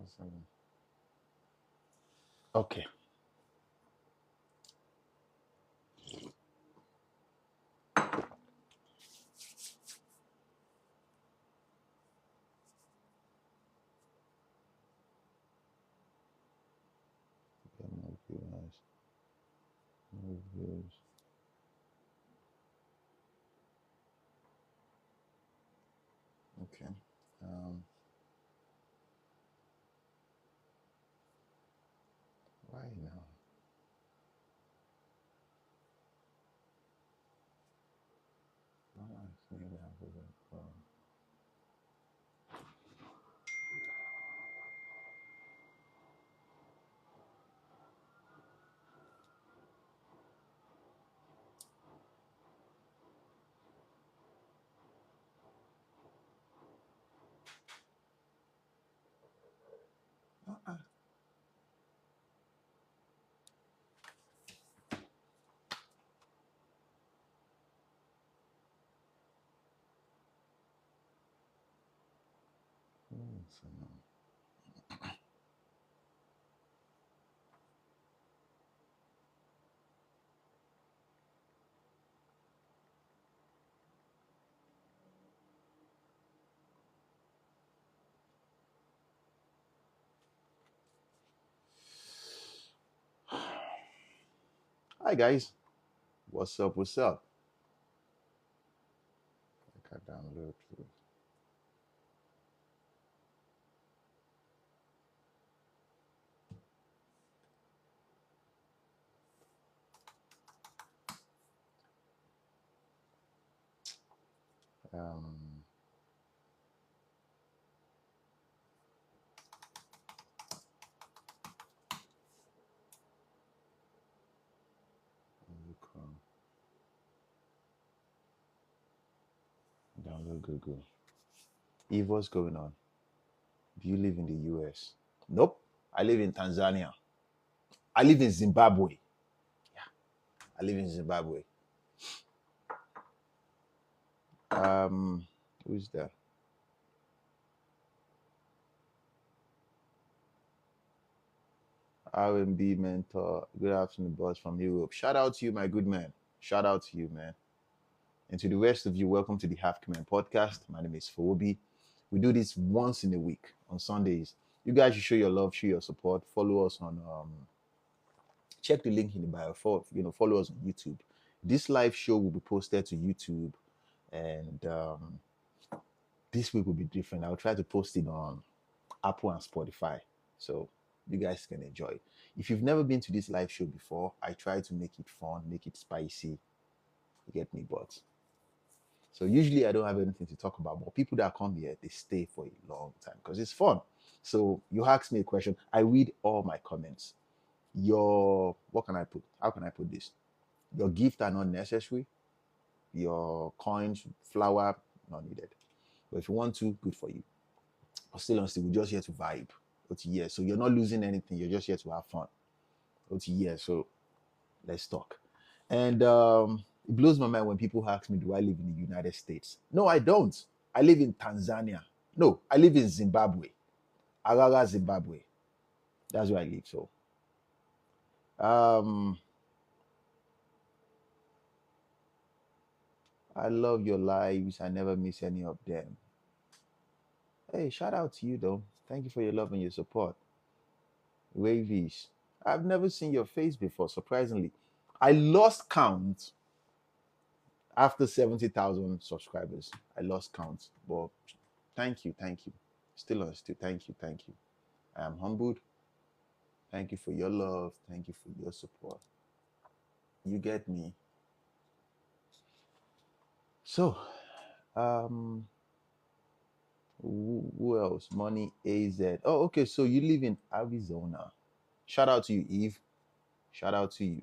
Awesome. Okay. Get more viewers. More views. Okay. Um, why now? Why am I seeing that with a phone? Uh-uh. So no. Hi guys. What's up? What's up? I can download. Um, Chrome. Download Google. Eve, what's going on? Do you live in the US? Nope. I live in Tanzania. I live in Zimbabwe. Yeah, I live in Zimbabwe. Um, who's that? R&B mentor. Good afternoon, boss from Europe. Shout out to you, my good man. Shout out to you, man. And to the rest of you, welcome to the Half Command podcast. My name is Fobi. We do this once in a week on Sundays. You guys should show your love, show your support. Follow us on check the link in the bio for follow us on YouTube. This live show will be posted to YouTube, and this week will be different. I'll try to post it on Apple and Spotify, so you guys can enjoy. If you've never been to this live show before, I try to make it fun, make it spicy. You get me, but so usually I don't have anything to talk about, but people that come here they stay for a long time because it's fun. So you ask me a question, I read all my comments. Your what can I put? How can I put this? Your gift are not necessary. Your coins, flour, not needed. But if you want to, good for you. But still honestly, we're just here to vibe. OT, so you're not losing anything. You're just here to have fun. OT, so let's talk. And it blows my mind when people ask me, do I live in the United States? No, I don't. I live in Tanzania. No, I live in Zimbabwe. Harare, Zimbabwe. That's where I live. So um I love your lives. I never miss any of them. Hey, shout out to you though. Thank you for your love and your support. Wavies. I've never seen your face before, surprisingly. I lost count after 70,000 subscribers. I lost count. But thank you, thank you. Still on still. Thank you, thank you. I am humbled. Thank you for your love. Thank you for your support. You get me. So, um, who else? Money AZ. Oh, okay. So you live in Arizona. Shout out to you, Eve. Shout out to you.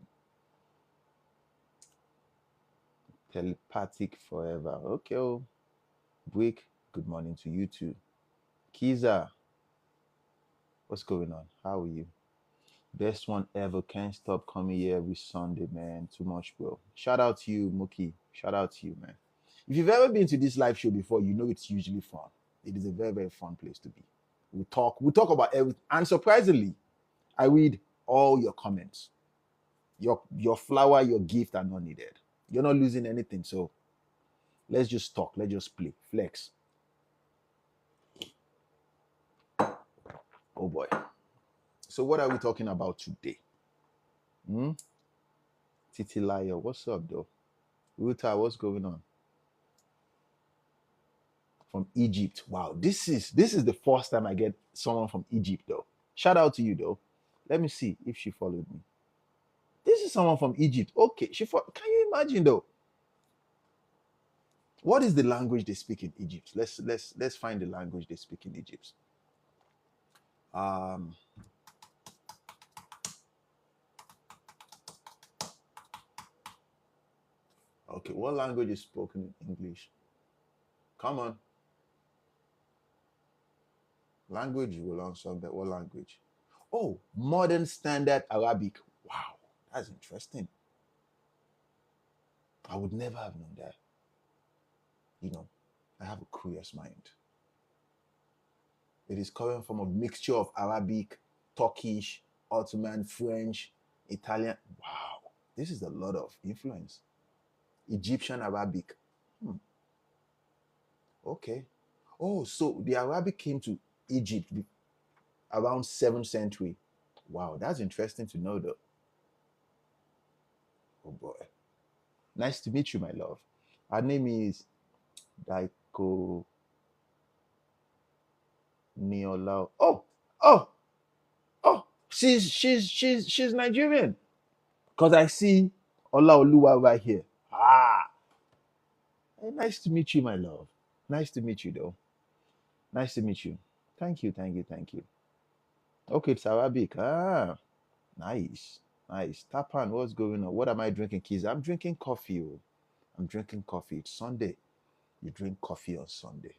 Telepathic forever. Okay. Oh, Brick. Good morning to you too. Kiza, what's going on? How are you? Best one ever. Can't stop coming here every Sunday, man. Too much, bro. Shout out to you, Mookie. Shout out to you, man. If you've ever been to this live show before, you know it's usually fun. It is a very, very fun place to be. We'll talk about everything. And surprisingly, I read all your comments. Your flower, your gift are not needed. You're not losing anything. So let's just talk. Let's just play. Flex. Oh boy. So what are we talking about today? Hmm? Titilayo, what's up though? Ruta, what's going on? From Egypt. Wow, this is the first time I get someone from Egypt though. Shout out to you though. Let me see if she followed me. This is someone from Egypt. Okay, can you imagine though? What is the language they speak in Egypt? Let's find the language they speak in Egypt. Um okay, what language is spoken in English? Come on. Language you will answer that. What language? Oh, modern standard Arabic. Wow, that's interesting. I would never have known that. You know, I have a curious mind. It is coming from a mixture of Arabic, Turkish, Ottoman, French, Italian. Wow, this is a lot of influence. Egyptian Arabic. Hmm. Okay. Oh, so the Arabic came to Egypt around 7th century. Wow, that's interesting to know though. Oh boy. Nice to meet you, my love. Her name is Daiko Neola. Oh, oh, she's Nigerian. Because I see Olaoluwa right here. Nice to meet you, my love. Nice to meet you, though. Nice to meet you. Thank you, thank you, thank you. Okay, it's Arabic. Nice, nice. Tapan, what's going on? What am I drinking, kids? I'm drinking coffee. Oh. I'm drinking coffee. It's Sunday. You drink coffee on Sunday.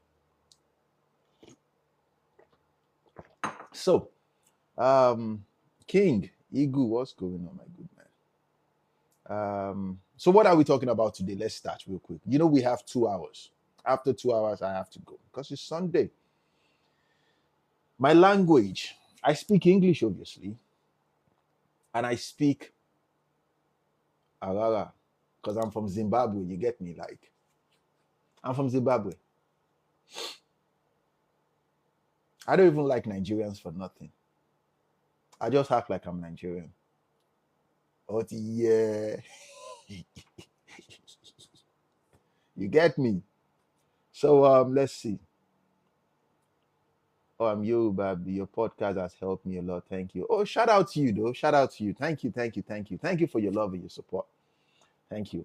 So, King, Igu, what's going on, my good man? So what are we talking about today? Let's start real quick. You know, we have 2 hours. After 2 hours, I have to go because it's Sunday. My language, I speak English, obviously, and I speak Arara because I'm from Zimbabwe. You get me? Like, I'm from Zimbabwe. I don't even like Nigerians for nothing. I just act like I'm Nigerian. Oh, yeah. You get me? So let's see. Oh, I'm Yoruba. Your podcast has helped me a lot. Thank you. Oh, shout out to you though. Shout out to you. Thank you, thank you, thank you. Thank you for your love and your support. Thank you.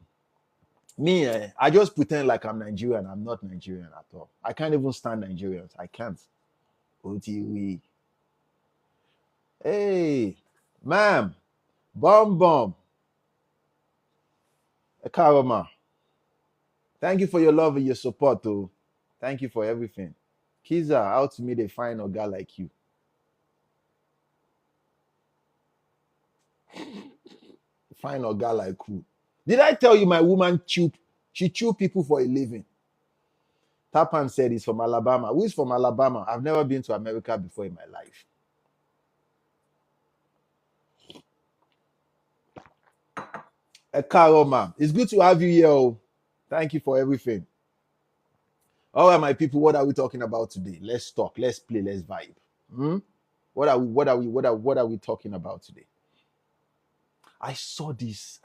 Me, I just pretend like I'm Nigerian. I'm not Nigerian at all. I can't even stand Nigerians. I can't. OTW. Hey, ma'am. Bomb bomb. Karama. Thank you for your love and your support, though. Thank you for everything. Kiza, how to meet a fine guy like you. Fine guy like who? Did I tell you my woman she chew people for a living? Tapan said he's from Alabama. Who is from Alabama? I've never been to America before in my life. Karoma. It's good to have you here. Oh. Thank you for everything. All right, my people, what are we talking about today? Let's talk, let's play, let's vibe. Hmm? What are we talking about today? I saw this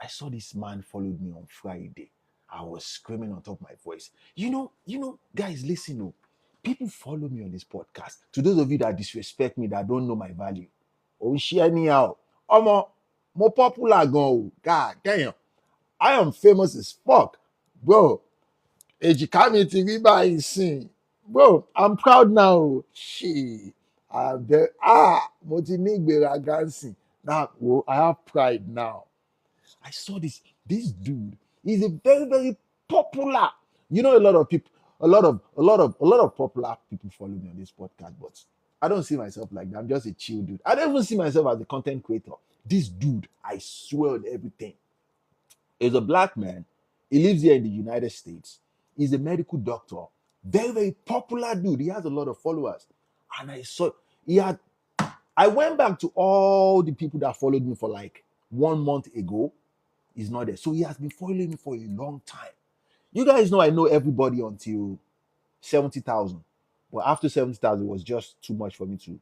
man followed me on Friday. I was screaming on top of my voice. Guys, listen, oh, people follow me on this podcast. To those of you that disrespect me, that don't know my value, oh, share me out. More popular go. God damn. I am famous as fuck. Bro, èjìká mi ti rí báyìí sìn. Bro, I'm proud now. Shit. Mo ti ní ìgbéraga nsìn. Now, I have pride now. I saw this dude. He's a very, very popular. You know, a lot of people, a lot of popular people follow me on this podcast, but I don't see myself like that. I'm just a chill dude. I don't even see myself as a content creator. This dude, I swear on everything, is a black man. He lives here in the United States. He's a medical doctor. Very, very popular dude. He has a lot of followers. And I saw he had. I went back to all the people that followed me for like 1 month ago. He's not there. So he has been following me for a long time. You guys know I know everybody until 70,000. But after 70,000, it was just too much for me to.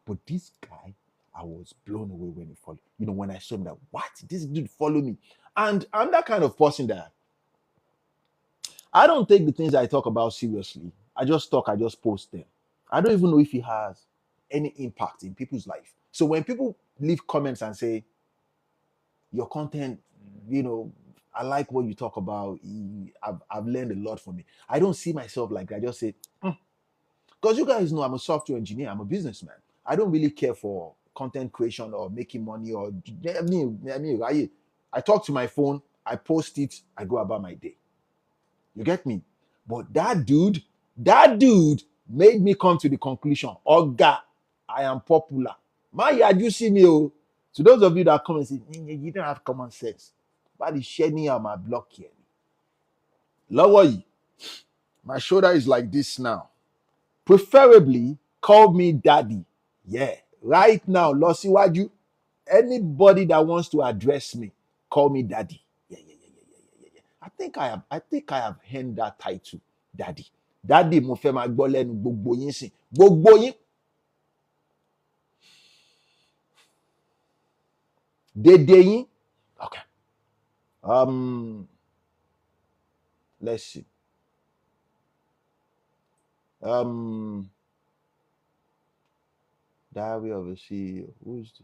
But this guy, I was blown away when he followed. You know, when I saw him, that what? This dude follow me. And I'm that kind of person that I don't take the things I talk about seriously. I just talk, I just post them. I don't even know if he has any impact in people's life. So when people leave comments and say, your content, you know, I like what you talk about. I've learned a lot from it. I don't see myself like that. I just say, because you guys know I'm a software engineer, I'm a businessman. I don't really care for content creation or making money or I talk to my phone, I post it, I go about my day. You get me? But that dude made me come to the conclusion, Oga, I am popular. My, you see me, oh. To those of you that come and say, you don't have common sense. But it's sharing on my block here. Lower you. My shoulder is like this now. Preferably, call me daddy. Yeah. Right now, Losiwaju, anybody that wants to address me, call me daddy. Yeah. I think I have earned that title, daddy. Daddy mo fẹ́ máa gbọ́ lẹ́nu gbogbo yín sìn. Gbogbo yín. Dédé yín. Okay. Let's see. Diary of a CEO. Who's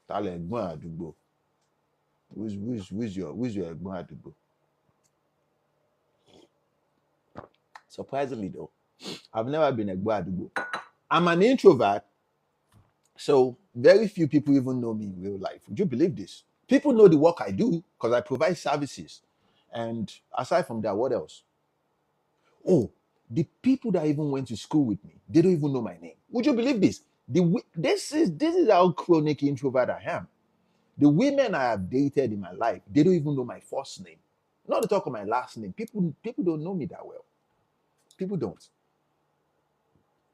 Tálẹ̀ ẹ̀gbọ́n àdúgbò? Who's your ẹ̀gbọ́n àdúgbò? Surprisingly though, I've never been ẹ̀gbọ́n àdúgbò. I'm an introvert, so very few people even know me in real life. Would you believe this? People know the work I do because I provide services. And aside from that, what else? Oh, the people that even went to school with me, they don't even know my name. Would you believe this? This is how chronic introvert I am. The women I have dated in my life, they don't even know my first name. Not to talk of my last name. People don't know me that well. People don't.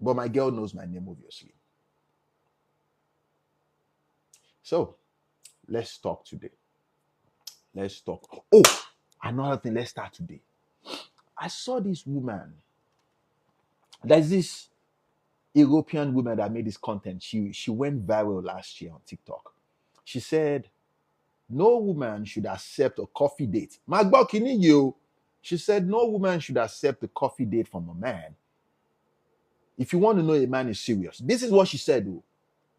But my girl knows my name, obviously. So, let's talk today. Let's talk. Oh, another thing, let's start today. I saw this woman. There's this European woman that made this content. She went viral last year on TikTok. She said, no woman should accept a coffee date. She said, no woman should accept a coffee date from a man. If you want to know a man is serious, this is what she said, though.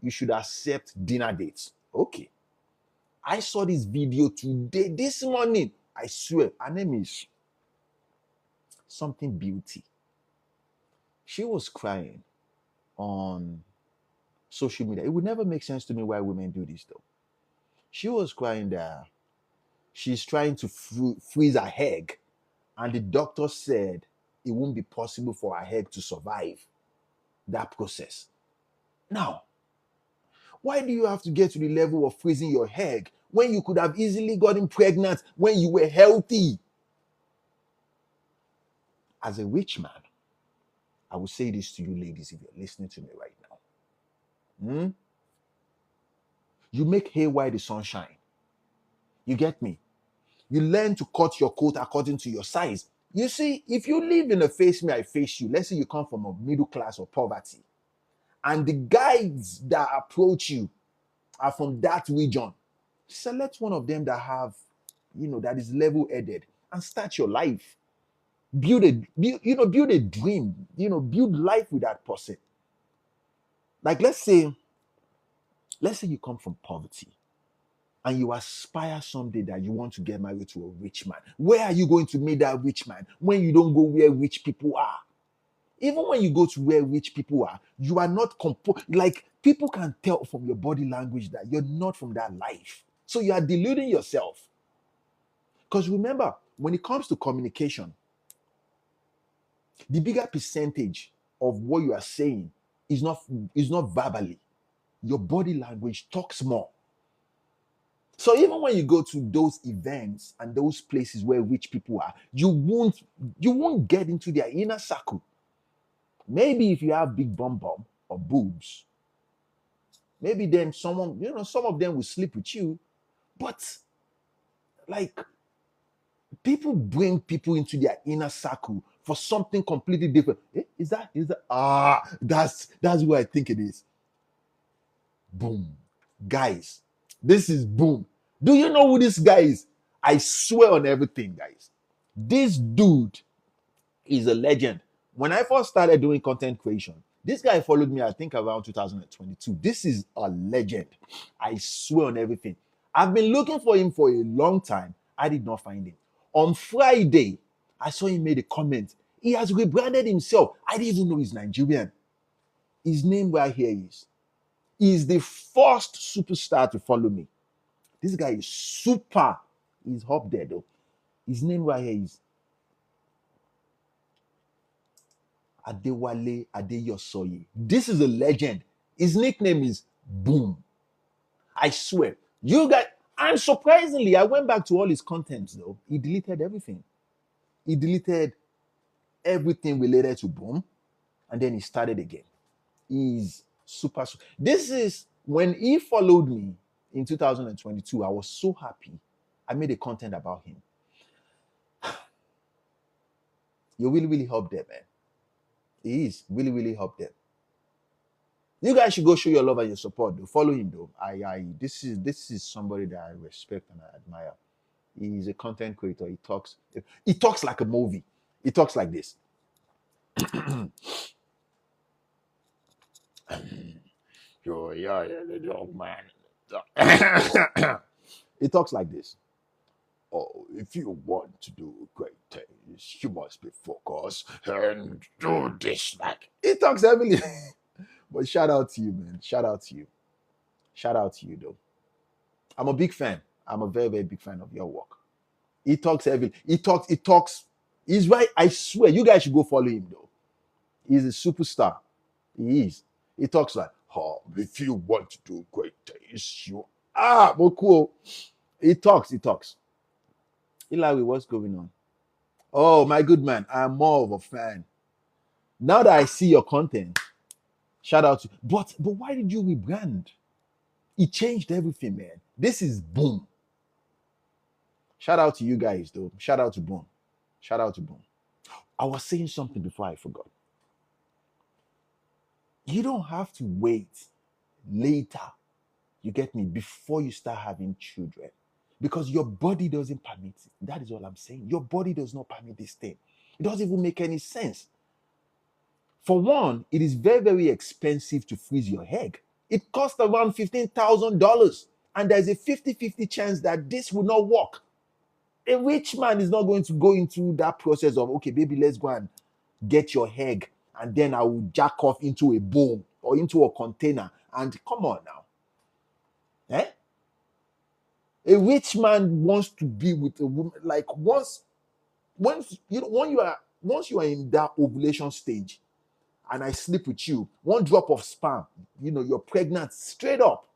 You should accept dinner dates. Okay. I saw this video today, this morning. I swear, her name is something beauty. She was crying on social media. It would never make sense to me why women do this, though. She was crying that she's trying to freeze her egg, and the doctor said it won't be possible for her egg to survive that process. Now, why do you have to get to the level of freezing your egg when you could have easily gotten pregnant when you were healthy? As a rich man, I will say this to you ladies if you're listening to me right now. You make hay while the sun shines. You get me? You learn to cut your coat according to your size. You see, if you live in a face me, I face you, let's say you come from a middle class or poverty, and the guys that approach you are from that region, select one of them that have, that is level-headed and start your life. Build a dream, build life with that person. Like let's say you come from poverty and you aspire someday that you want to get married to a rich man. Where are you going to meet that rich man when you don't go where rich people are? Even when you go to where rich people are, you are not like people can tell from your body language that you're not from that life. So you are deluding yourself. Because remember, when it comes to communication, the bigger percentage of what you are saying is not verbally. Your body language talks more. So even when you go to those events and those places where rich people are, you won't get into their inner circle. Maybe if you have big bum or boobs, maybe then someone, some of them will sleep with you. But like, people bring people into their inner circle for something completely different. Is that that's what I think it is. Boom. Guys, this is boom. Do you know who this guy is? I swear on everything, guys. This dude is a legend. When I first started doing content creation, this guy followed me, I think, around 2022. This is a legend. I swear on everything. I've been looking for him for a long time. I did not find him. On Friday, I saw him made a comment. He has rebranded himself. I didn't even know he's Nigerian. His name right here is. He's the first superstar to follow me. This guy is super. He's up there though. His name right here is Adewale Adeyosoye. This is a legend. His nickname is Boom. I swear. You guys, and surprisingly, I went back to all his contents though. He deleted everything. He deleted everything related to Boom, and then he started again. He's super. This is when he followed me in 2022. I was so happy. I made a content about him. You really, really helped them, man. He is really, really helped them. You guys should go show your love and your support, though. Follow him, though. This is somebody that I respect and I admire. He's a content creator. He talks like a movie. He talks like this. Yeah, young man. He talks like this. Oh, if you want to do great things, you must be focused and do this. Like, he talks heavily. But shout out to you, man. Shout out to you. Shout out to you, though. I'm a big fan. I'm a very, very big fan of your work. He talks heavily. He talks. He's right. I swear, you guys should go follow him, though. He's a superstar. He is. He talks like, oh, if you want to do great things, Mokuo. He talks. Ilawi, what's going on? Oh, my good man, I'm more of a fan. Now that I see your content, shout out to you. But why did you rebrand? It changed everything, man. This is Boom. Shout out to you guys, though. Shout out to Boom. Shout out to Boom. I was saying something before I forgot. You don't have to wait later, you get me, before you start having children. Because your body doesn't permit it. That is all I'm saying. Your body does not permit this thing. It doesn't even make any sense. For one, it is very, very expensive to freeze your egg. It costs around $15,000. And there's a 50-50 chance that this will not work. A rich man is not going to go into that process of, okay, baby, let's go and get your egg, and then I will jack off into a bowl or into a container. And come on now. Eh? A rich man wants to be with a woman. Like once you are in that ovulation stage, and I sleep with you, one drop of sperm, you're pregnant straight up.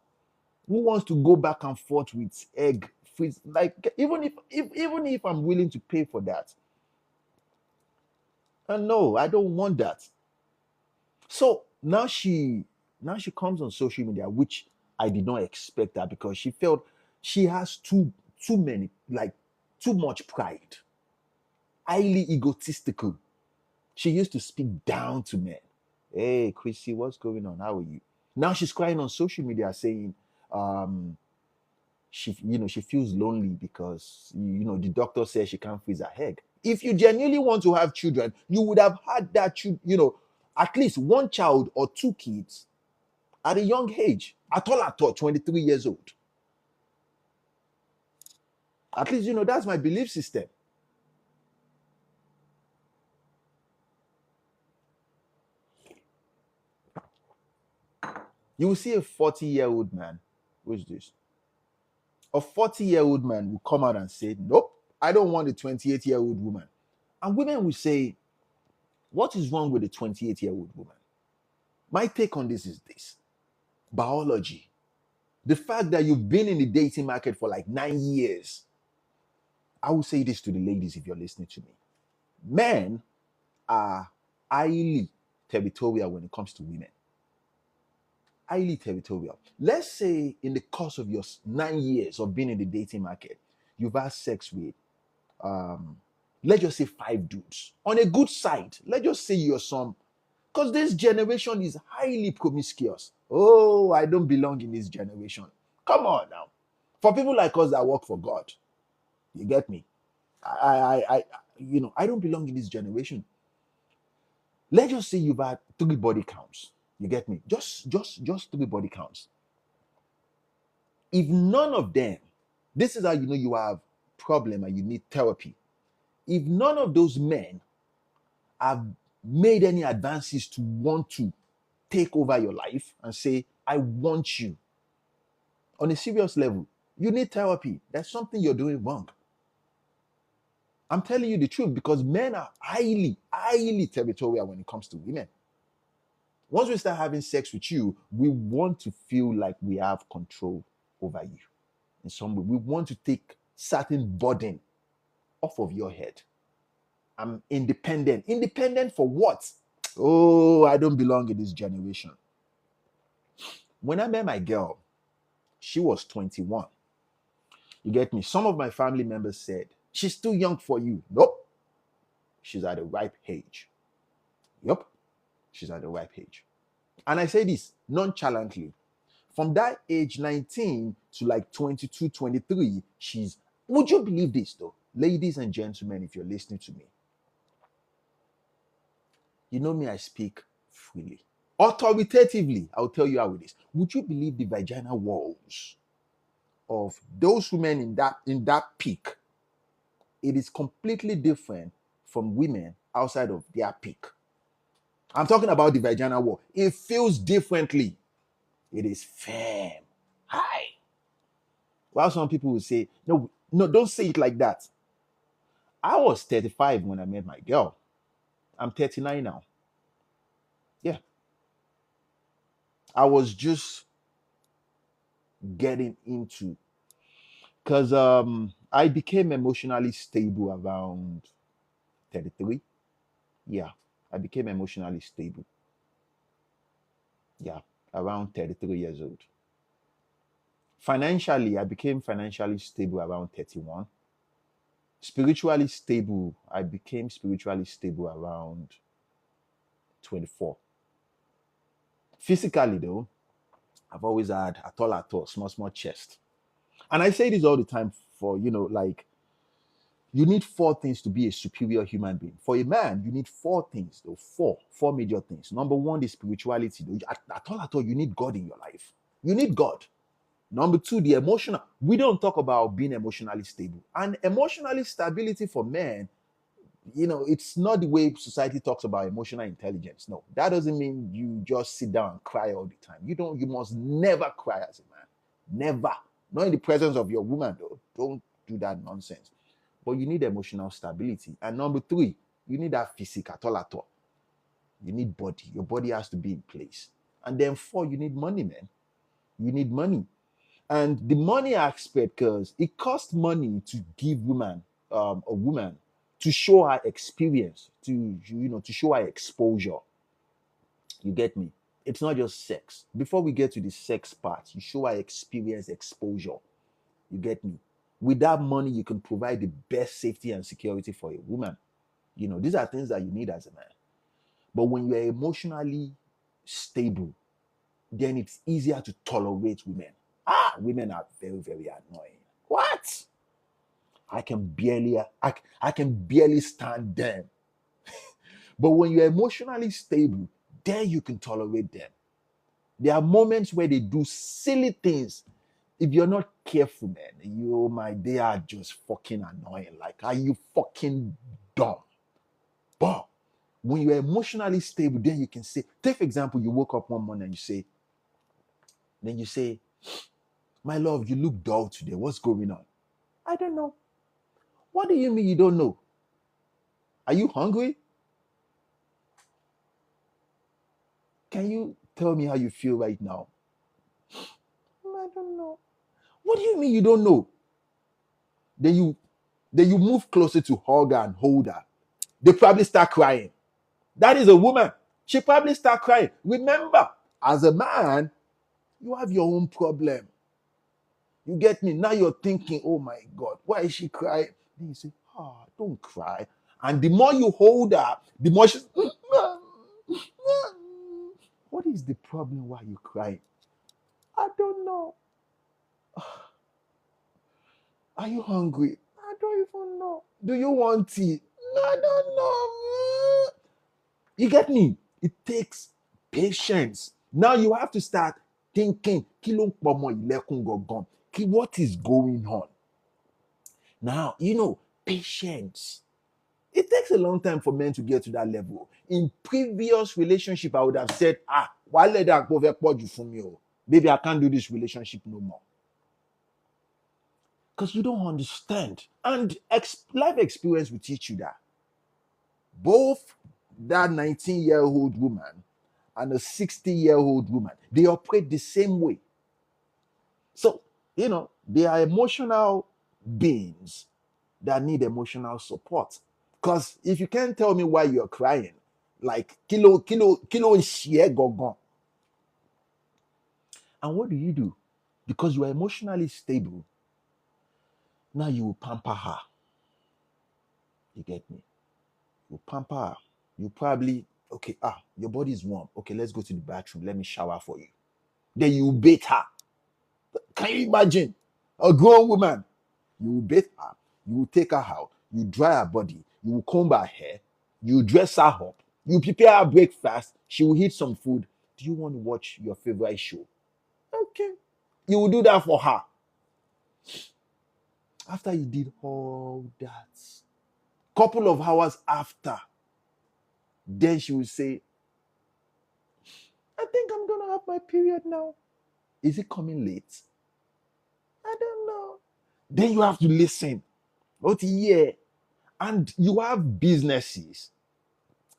Who wants to go back and forth with egg freeze? Like, even if I'm willing to pay for that, and no, I don't want that. So now she comes on social media, which I did not expect that, because she felt she has too many, like, too much pride, highly egotistical. She used to speak down to men. Hey, Chrissy, what's going on? How are you? Now she's crying on social media saying, she feels lonely because the doctor says she can't freeze her egg. If you genuinely want to have children, you would have had that, at least one child or two kids at a young age. At all, 23 years old. At least, that's my belief system. You will see a 40-year-old man. Who's this? A 40-year-old man will come out and say, nope, I don't want a 28-year-old woman. And women will say, what is wrong with a 28-year-old woman? My take on this is this. Biology. The fact that you've been in the dating market for like 9 years. I will say this to the ladies if you're listening to me. Men are highly territorial when it comes to women. Highly territorial. Let's say in the course of your 9 years of being in the dating market, you've had sex with, um, let's just say 5 dudes. On a good side, let's just say you're some, because this generation is highly promiscuous. Oh, I don't belong in this generation. Come on now. For people like us that work for God, you get me? I don't belong in this generation. Let's just say you've had 3 body counts. You get me? Just 3 body counts. If none of them, this is how you know you have problem and you need therapy. If none of those men have made any advances to want to take over your life and say, I want you on a serious level, you need therapy. There's something you're doing wrong. I'm telling you the truth because men are highly, highly territorial when it comes to women. Once we start having sex with you, we want to feel like we have control over you in some way. We want to take certain burden off of your head. I'm independent. Independent for what? Oh, I don't belong in this generation. When I met my girl, she was 21. You get me? Some of my family members said, she's too young for you. Nope. She's at the ripe age. Yup. She's at the ripe age. And I say this nonchalantly. From that age 19 to like 22, 23, would you believe this though? Ladies and gentlemen, if you're listening to me, you know me, I speak freely. Authoritatively, I'll tell you how it is. Would you believe the vaginal walls of those women in that peak? It is completely different from women outside of their peak. I'm talking about the vaginal wall. It feels differently. It is firm, high. While some people will say, no, don't say it like that. I was 35 when I met my girl. I'm 39 now. Yeah. I was just getting into, because I became emotionally stable around 33. Yeah, I became emotionally stable. Yeah, around 33 years old. Financially, I became financially stable around 31. Spiritually stable, I became spiritually stable around 24. Physically, though, I've always had a tall, small chest. And I say this all the time for, like, you need 4 things to be a superior human being. For a man, you need 4 things, though. Four major things. Number one is spirituality. Though. At all, you need God in your life. You need God. Number 2, the emotional. We don't talk about being emotionally stable. And emotionally stability for men, it's not the way society talks about emotional intelligence. No, that doesn't mean you just sit down and cry all the time. You must never cry as a man. Never. Not in the presence of your woman, though. Don't do that nonsense. But you need emotional stability. And number 3, you need that physique at all. You need body. Your body has to be in place. And then 4, you need money, man. You need money. And the money aspect, because it costs money to give a woman, to show her experience, to show her exposure. You get me? It's not just sex. Before we get to the sex part, you show her experience, exposure. You get me? With that money, you can provide the best safety and security for a woman. These are things that you need as a man. But when you're emotionally stable, then it's easier to tolerate women. Women are very, very annoying. What? I can barely stand them. But when you're emotionally stable, then you can tolerate them. There are moments where they do silly things. If you're not careful, man, they are just fucking annoying. Like, are you fucking dumb? But when you're emotionally stable, then you can say, take for example, you woke up one morning and you say, my love, you look dull today. What's going on? I don't know. What do you mean you don't know? Are you hungry? Can you tell me how you feel right now? I don't know. What do you mean you don't know? Then you move closer to hug her and hold her. They probably start crying. That is a woman. She probably start crying. Remember, as a man, you have your own problem. You get me? Now you're thinking, oh my God, why is she crying? Then you say, don't cry. And the more you hold her, the more she's, what is the problem? Why you crying? I don't know. Are you hungry? I don't even know. Do you want tea? I don't know. You get me? It takes patience. Now you have to start thinking, what is going on? Now, patience. It takes a long time for men to get to that level. In previous relationship, I would have said, why let that go from you? Baby, I can't do this relationship no more. Because you don't understand. And life experience will teach you that. Both that 19-year-old woman and a 60-year-old woman, they operate the same way. So, they are emotional beings that need emotional support. Because if you can't tell me why you're crying, like kilo share gogon. And what do? Because you are emotionally stable, now you will pamper her. You get me? You pamper her. You probably, okay, your body is warm. Okay, let's go to the bathroom. Let me shower for you. Then you bathe her. Can you imagine? A grown woman. You will bathe her. You will take her out. You dry her body. You will comb her hair. You dress her up. You prepare her breakfast. She will eat some food. Do you want to watch your favorite show? Okay. You will do that for her. After you did all that, couple of hours after, then she will say, I think I'm going to have my period now. Is it coming late? I don't know. Then you have to listen. But yeah. And you have businesses.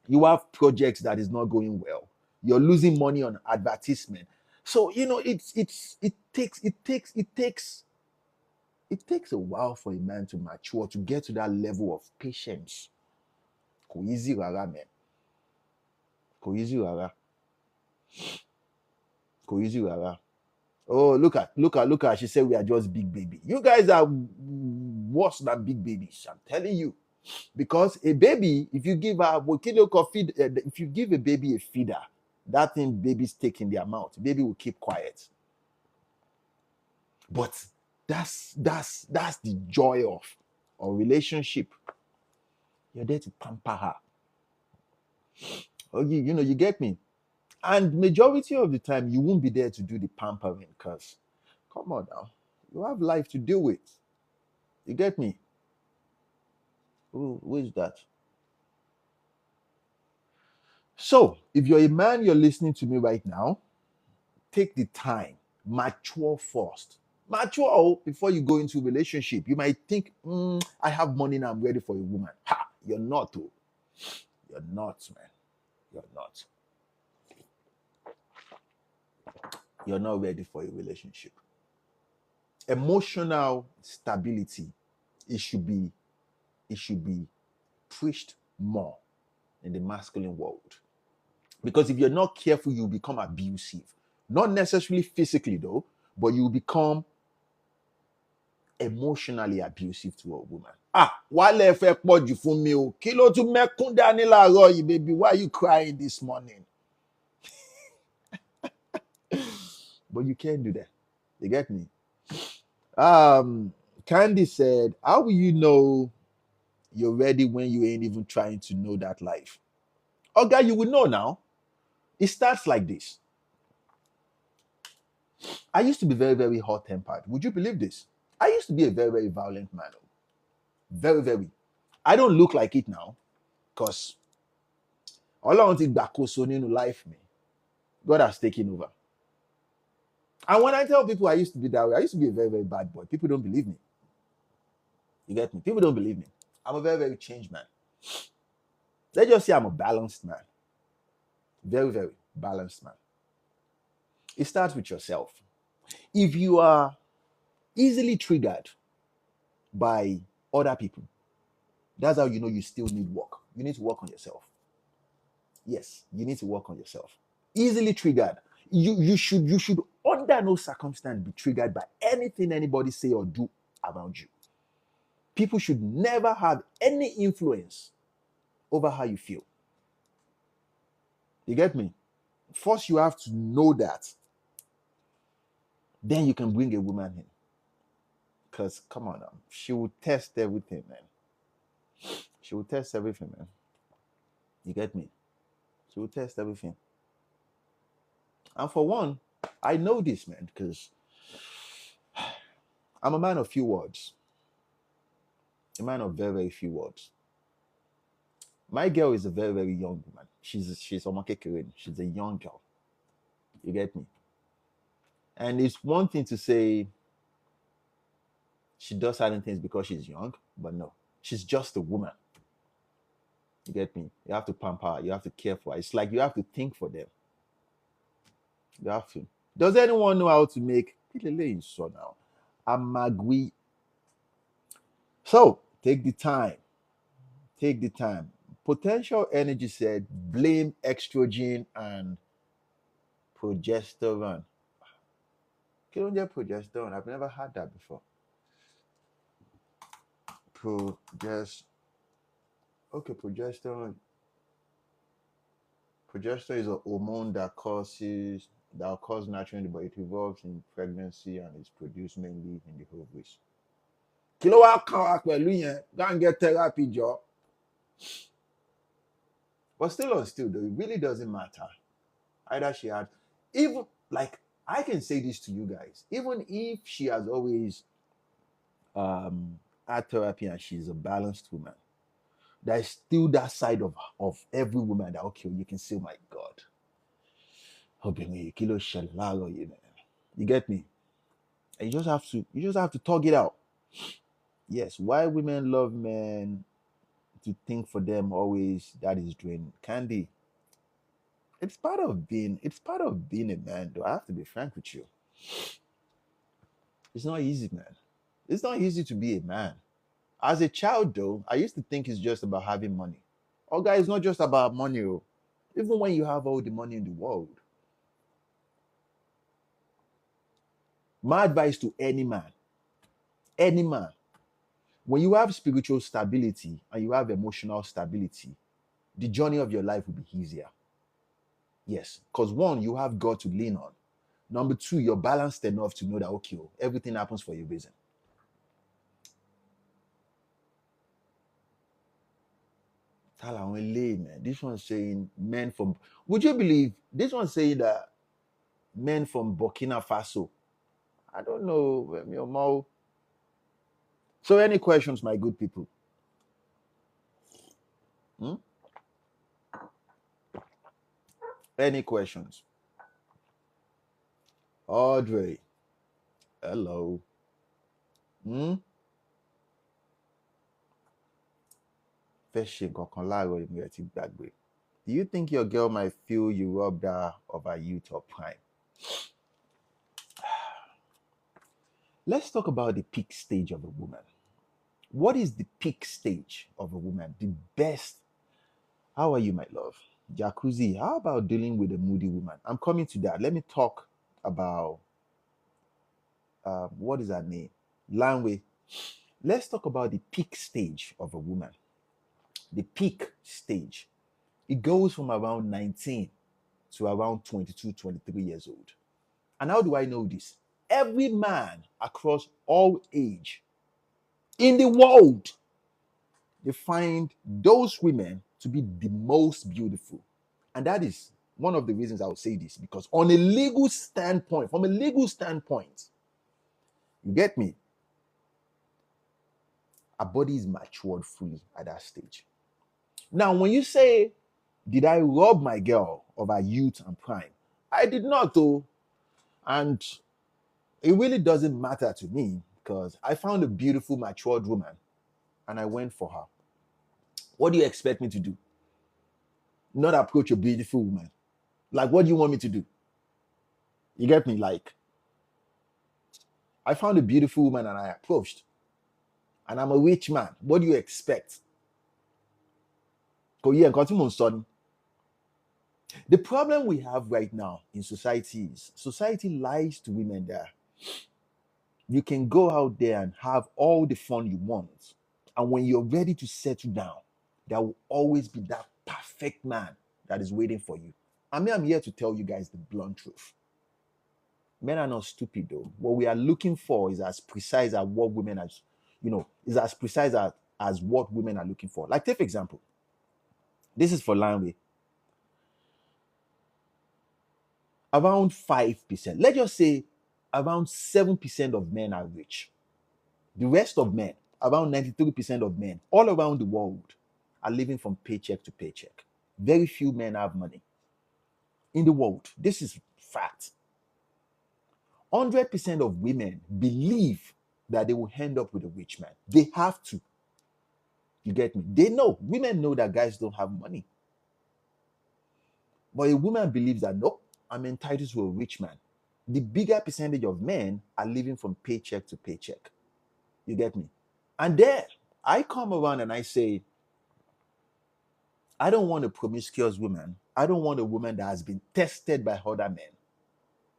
You have projects that is not going well. You're losing money on advertisement. So, it takes a while for a man to mature, to get to that level of patience. Kò easy rara, man. Kò easy rara. Kò easy rara. Oh, look at. She said we are just big baby. You guys are worse than big babies. I'm telling you. Because a baby, if you give if you give a baby a feeder, that thing babies take in their mouth, baby will keep quiet. But that's the joy of a relationship. You're there to pamper her. Oh, you get me? And majority of the time, you won't be there to do the pampering because, come on now, you have life to deal with. You get me? Who is that? So, if you're a man, you're listening to me right now, take the time, mature first. Mature before you go into a relationship. You might think, I have money now, I'm ready for a woman. You're not, though. You're not, man. You're not. You're not ready for a relationship. Emotional stability, it should be preached more in the masculine world. Because if you're not careful, you become abusive. Not necessarily physically, though, but you become emotionally abusive to a woman. Wálé fẹ́ pọ̀ jù fún mi o. Kí ló tún mẹ́kún dání láàárọ̀ yìí, baby? Why are you crying this morning? But you can't do that. You get me? Candy said, how will you know you're ready when you ain't even trying to know that life? Okay, you will know now. It starts like this. I used to be very, very hot-tempered. Would you believe this? I used to be a very, very violent man. Very, very. I don't look like it now because Ọlọ́run ti gbàkóso nínú life me. God has taken over. And when I tell people I used to be that way, I used to be a very, very bad boy. People don't believe me. You get me? People don't believe me. I'm a very, very changed man. Let's just say I'm a balanced man. Very, very balanced man. It starts with yourself. If you are easily triggered by other people, that's how you know you still need work. You need to work on yourself. Yes, you need to work on yourself. Easily triggered. You should under no circumstance be triggered by anything anybody say or do around you. People should never have any influence over how you feel. You get me? First, you have to know that. Then you can bring a woman in. Because, come on now, she will test everything, man. She will test everything, man. You get me? She will test everything. And for one, I know this, man, because I'm a man of few words. A man of very, very few words. My girl is a very, very young woman. She's a market Karen. She's a young girl. You get me? And it's one thing to say she does certain things because she's young, but no, she's just a woman. You get me? You have to pamper her, you have to care for her. It's like you have to think for them. You have to. Does anyone know how to make so now? Amagui. So take the time. Take the time. Potential energy said blame estrogen and progesterone. Progesterone. I've never had that before. Okay, progesterone. Progesterone is a hormone that occurs naturally, but it evolves in pregnancy and is produced mainly in the ovaries. Kí ló wá kàn wá pẹ̀lú yẹn? Go and get therapy, Joe. But still on still, though, it really doesn't matter. Either she had, even like I can say this to you guys, even if she has always had therapy and she's a balanced woman, there's still that side of every woman that, okay, you can say, oh my God. You get me? And you just have to talk it out. Yes, why women love men to think for them always, that is draining. Candy. It's part of being a man, though. I have to be frank with you. It's not easy, man. It's not easy to be a man. As a child, though, I used to think it's just about having money. Oh, guys, it's not just about money. Oh. Even when you have all the money in the world. My advice to any man, when you have spiritual stability and you have emotional stability, the journey of your life will be easier. Yes, because one, you have God to lean on. Number two, you're balanced enough to know that, okay, everything happens for a reason. Man. This one's saying men from, would you believe this one's saying that men from Burkina Faso? I don't know. So any questions, my good people? Any questions? Audrey, hello. Do you think your girl might feel you robbed her of her youth or prime? Let's talk about the peak stage of a woman. What is the peak stage of a woman? The best. How are you, my love? Jacuzzi, how about dealing with a moody woman? I'm coming to that. Let me talk about what is her name? Lanway. Let's talk about the peak stage of a woman. The peak stage. It goes from around 19 to around 22, 23 years old. And how do I know this? Every man across all age in the world, they find those women to be the most beautiful. And that is one of the reasons I would say this, because from a legal standpoint, you get me? Our body is matured fully at that stage. Now, when you say, did I rob my girl of her youth and prime? I did not, though. And it really doesn't matter to me because I found a beautiful, matured woman and I went for her. What do you expect me to do? Not approach a beautiful woman. Like, what do you want me to do? You get me? Like, I found a beautiful woman and I approached. And I'm a rich man. What do you expect? Because yeah, continue on studying. The problem we have right now in society is society lies to women that you can go out there and have all the fun you want. And when you're ready to settle down, there will always be that perfect man that is waiting for you. I mean, I'm here to tell you guys the blunt truth. Men are not stupid though. What we are looking for is as precise as what women as is as precise as what women are looking for. Like, take for example, this is for Lanway. Around 5%, let's just say around 7% of men are rich. The rest of men, around 93% of men all around the world, are living from paycheck to paycheck. Very few men have money in the world. This is fact. 100% of women believe that they will end up with a rich man. They have to. You get me? They know. Women know that guys don't have money. But a woman believes that, nope, I'm entitled to a rich man. The bigger percentage of men are living from paycheck to paycheck. You get me? And then I come around and I say, I don't want a promiscuous woman. I don't want a woman that has been tested by other men.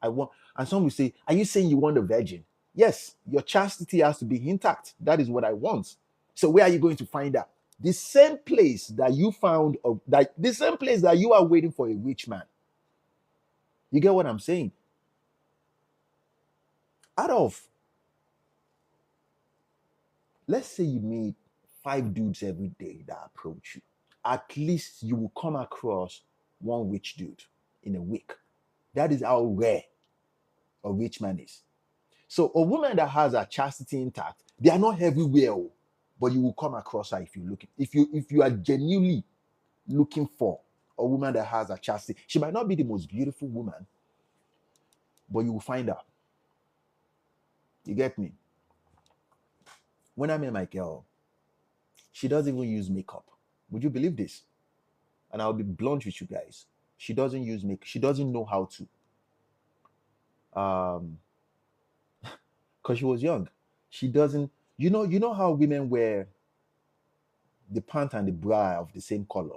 I want, and some will say, are you saying you want a virgin? Yes, your chastity has to be intact. That is what I want. So where are you going to find that? The same place that you found, the same place that you are waiting for a rich man. You get what I'm saying? Out of, let's say you meet 5 dudes every day that approach you, at least you will come across one rich dude in a week. That is how rare a rich man is. So a woman that has her chastity intact, they are not everywhere, but you will come across her if you look. If you are genuinely looking for a woman that has a chastity, she might not be the most beautiful woman, but you will find her. You get me? When I met my girl, she doesn't even use makeup. Would you believe this? And I'll be blunt with you guys. She doesn't use makeup. She doesn't know how to. Because she was young. She doesn't, you know how women wear the pant and the bra of the same color.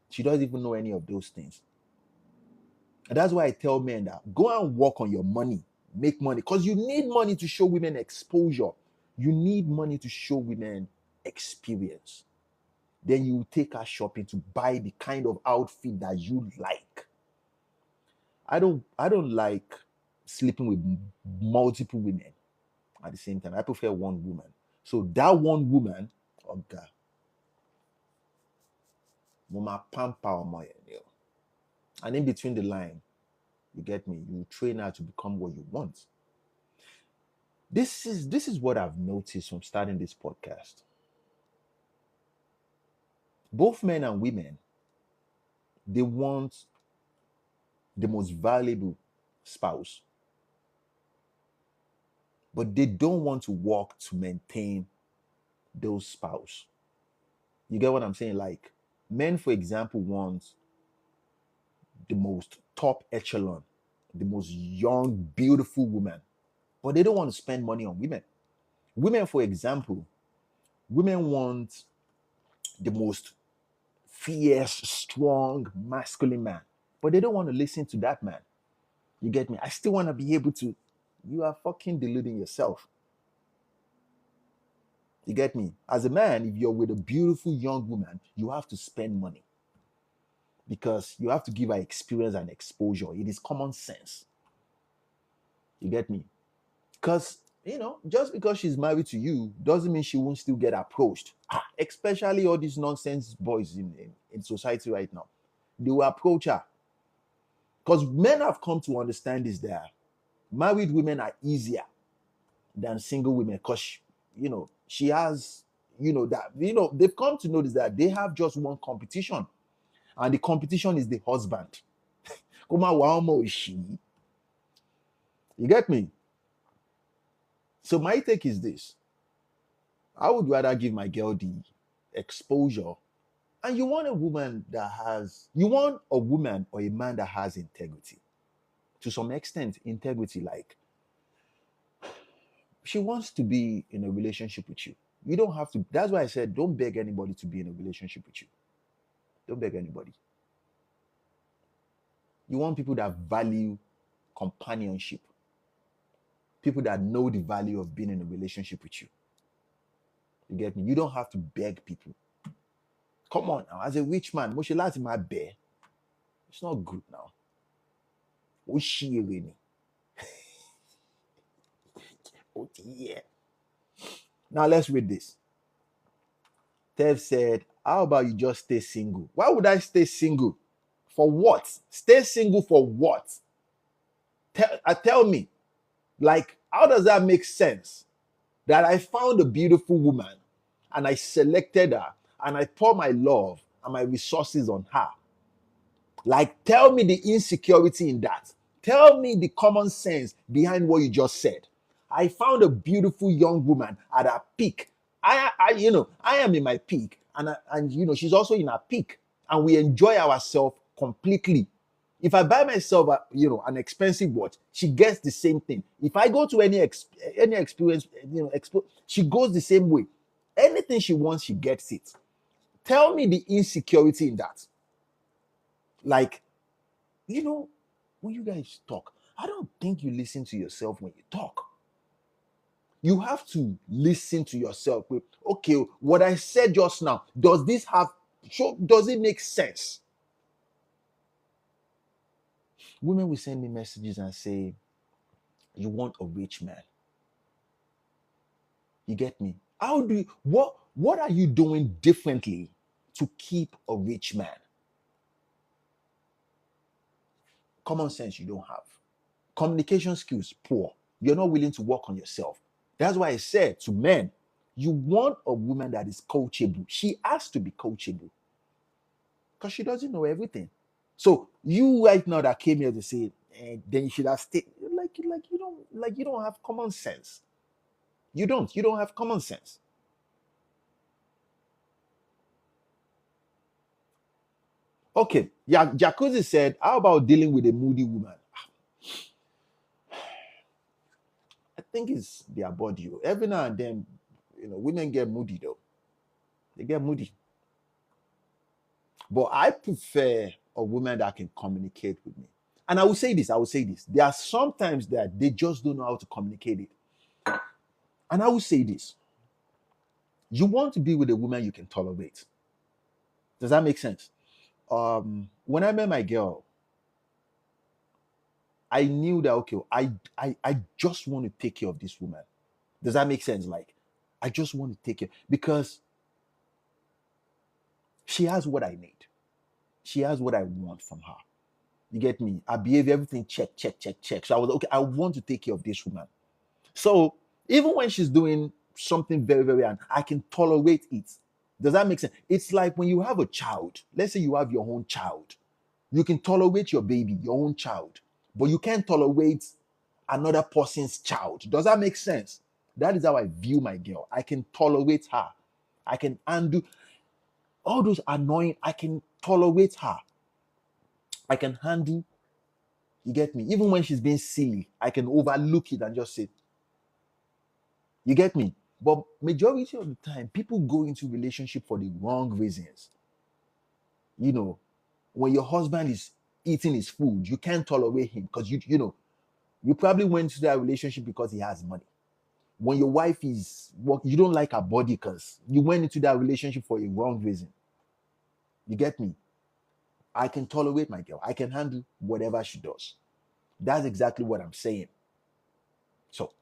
She doesn't even know any of those things. And that's why I tell men that go and work on your money, make money, because you need money to show women exposure. You need money to show women experience. Then you take her shopping to buy the kind of outfit that you like. I don't like sleeping with multiple women at the same time. I prefer one woman. So that one woman, oh God, mama pamper on my nail. And in between the line, you get me, you train her to become what you want. This is what I've noticed from starting this podcast. Both men and women, they want the most valuable spouse, but they don't want to work to maintain those spouse. You get what I'm saying? Like, men, for example, want the most top echelon, the most young, beautiful woman, but they don't want to spend money on women. Women, for example, women want the most fierce, strong, masculine man, but they don't want to listen to that man. You get me? I still want to be able to. You are fucking deluding yourself. You get me? As a man, if you're with a beautiful young woman, you have to spend money because you have to give her experience and exposure. It is common sense. You get me? Because, just because she's married to you doesn't mean she won't still get approached. Especially all these nonsense boys in society right now. They will approach her. Because men have come to understand this, that married women are easier than single women because, she has, they've come to notice that they have just one competition. And the competition is the husband. You get me? So my take is this. I would rather give my girl the exposure. And you want a woman or a man that has integrity. To some extent, integrity, like she wants to be in a relationship with you. You don't have to. That's why I said, don't beg anybody to be in a relationship with you. Don't beg anybody. You want people that value companionship, people that know the value of being in a relationship with you. You get me? You don't have to beg people. Come on now, as a rich man, Moshe láti máa bẹ̀. It's not good now. Ó ṣí èrè ni. Ó ti yẹ. Now let's read this. Tev said, how about you just stay single? Why would I stay single? For what? Stay single for what? Tell me. Like, how does that make sense? That I found a beautiful woman and I selected her and I pour my love and my resources on her. Like, tell me the insecurity in that. Tell me the common sense behind what you just said. I found a beautiful young woman at her peak. I am in my peak, and she's also in her peak, and we enjoy ourselves completely. If I buy myself an expensive watch, she gets the same thing. If I go to any experience, she goes the same way. Anything she wants, she gets it. Tell me the insecurity in that. Like, when you guys talk, I don't think you listen to yourself when you talk. You have to listen to yourself. Okay, what I said just now, does it make sense? Women will send me messages and say, you want a rich man. You get me? What are you doing differently to keep a rich man? Common sense you don't have. Communication skills poor. You're not willing to work on yourself. That's why I said to men, you want a woman that is coachable. She has to be coachable because she doesn't know everything. So you right now that came here to say, then you should have stayed. You don't have common sense. You don't have common sense. Okay, Jacuzzi said, how about dealing with a moody woman? I think it's their body. Every now and then, women get moody though. They get moody. But I prefer a woman that can communicate with me. And I will say this. There are sometimes that they just don't know how to communicate it. And I will say this. You want to be with a woman you can tolerate. Does that make sense? When I met my girl, I knew that, okay, I just want to take care of this woman. Does that make sense? Like, I just want to take care because she has what I need. She has what I want from her. You get me? Her behavior, everything, check. So I was, okay, I want to take care of this woman. So even when she's doing something very, very, I can tolerate it. Does that make sense? It's like when you have a child. Let's say you have your own child. You can tolerate your baby, your own child, but you can't tolerate another person's child. Does that make sense? That is how I view my girl. I can tolerate her. I can undo all those annoying. I can tolerate her. I can handle. You get me? Even when she's being silly, I can overlook it and just say, you get me? But majority of the time, people go into relationship for the wrong reasons. When your husband is eating his food, you can't tolerate him because you probably went to that relationship because he has money. When your wife is you don't like her body because you went into that relationship for a wrong reason. You get me? I can tolerate my girl. I can handle whatever she does. That's exactly what I'm saying. So,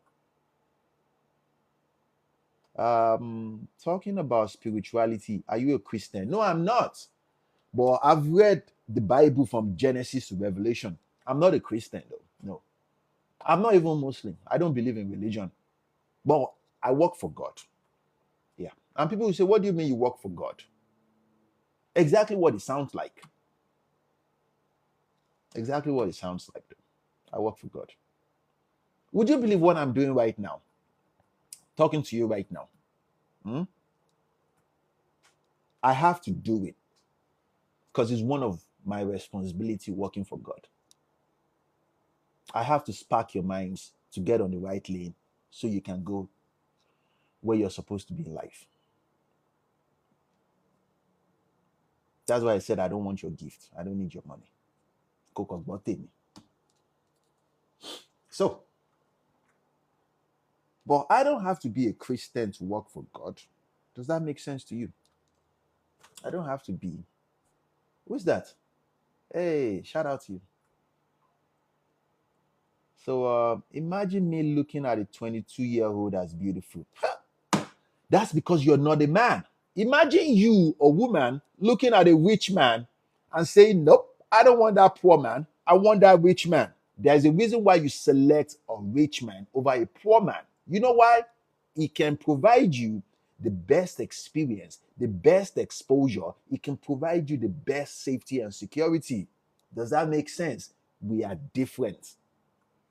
talking about spirituality, are you a Christian? No, I'm not. But I've read the Bible from Genesis to Revelation. I'm not a Christian though. No. I'm not even Muslim. I don't believe in religion. But I work for God. Yeah. And people will say, what do you mean you work for God? Exactly what it sounds like. Exactly what it sounds like. I work for God. Would you believe what I'm doing right now? Talking to you right now. I have to do it because it's one of my responsibility working for God. I have to spark your minds to get on the right lane so you can go where you're supposed to be in life. That's why I said I don't want your gift. I don't need your money. kò gbọ́ tèmi. So, but I don't have to be a Christian to work for God. Does that make sense to you? I don't have to be. Who's that? Hey, shout out to you. So imagine me looking at a 22-year-old as beautiful. That's because you're not a man. Imagine you, a woman, looking at a rich man and saying, nope, I don't want that poor man. I want that rich man. There's a reason why you select a rich man over a poor man. You know why? He can provide you the best experience, the best exposure. He can provide you the best safety and security. Does that make sense? We are different.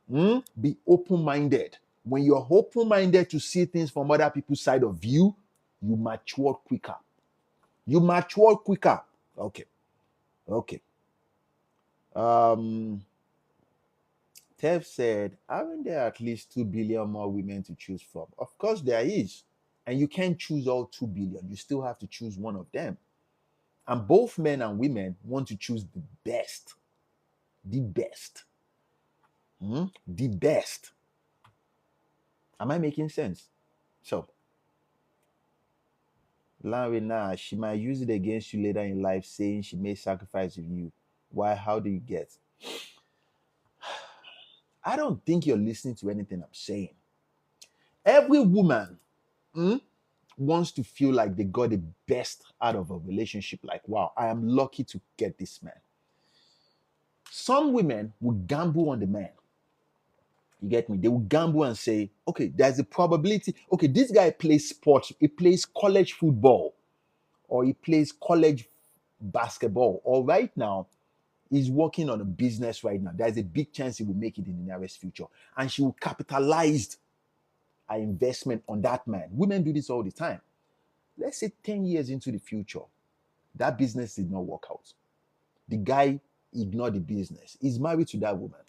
Be open-minded. When you're open-minded to see things from other people's side of view, you mature quicker. You mature quicker. Okay. Tev said, aren't there at least 2 billion more women to choose from? Of course there is. And you can't choose all 2 billion. You still have to choose one of them. And both men and women want to choose the best. The best. The best. Am I making sense? So, Larry, nah, she might use it against you later in life, saying she made sacrifice with you. Why? How do you get? I don't think you're listening to anything I'm saying. Every woman wants to feel like they got the best out of a relationship. Like, wow, I am lucky to get this man. Some women will gamble on the man. You get me? They will gamble and say, okay, there's a probability. Okay, this guy plays sports. He plays college football or he plays college basketball. Or right now, he's working on a business right now. There's a big chance he will make it in the nearest future. And she will capitalize her investment on that man. Women do this all the time. Let's say 10 years into the future, that business did not work out. The guy ignored the business. He's married to that woman.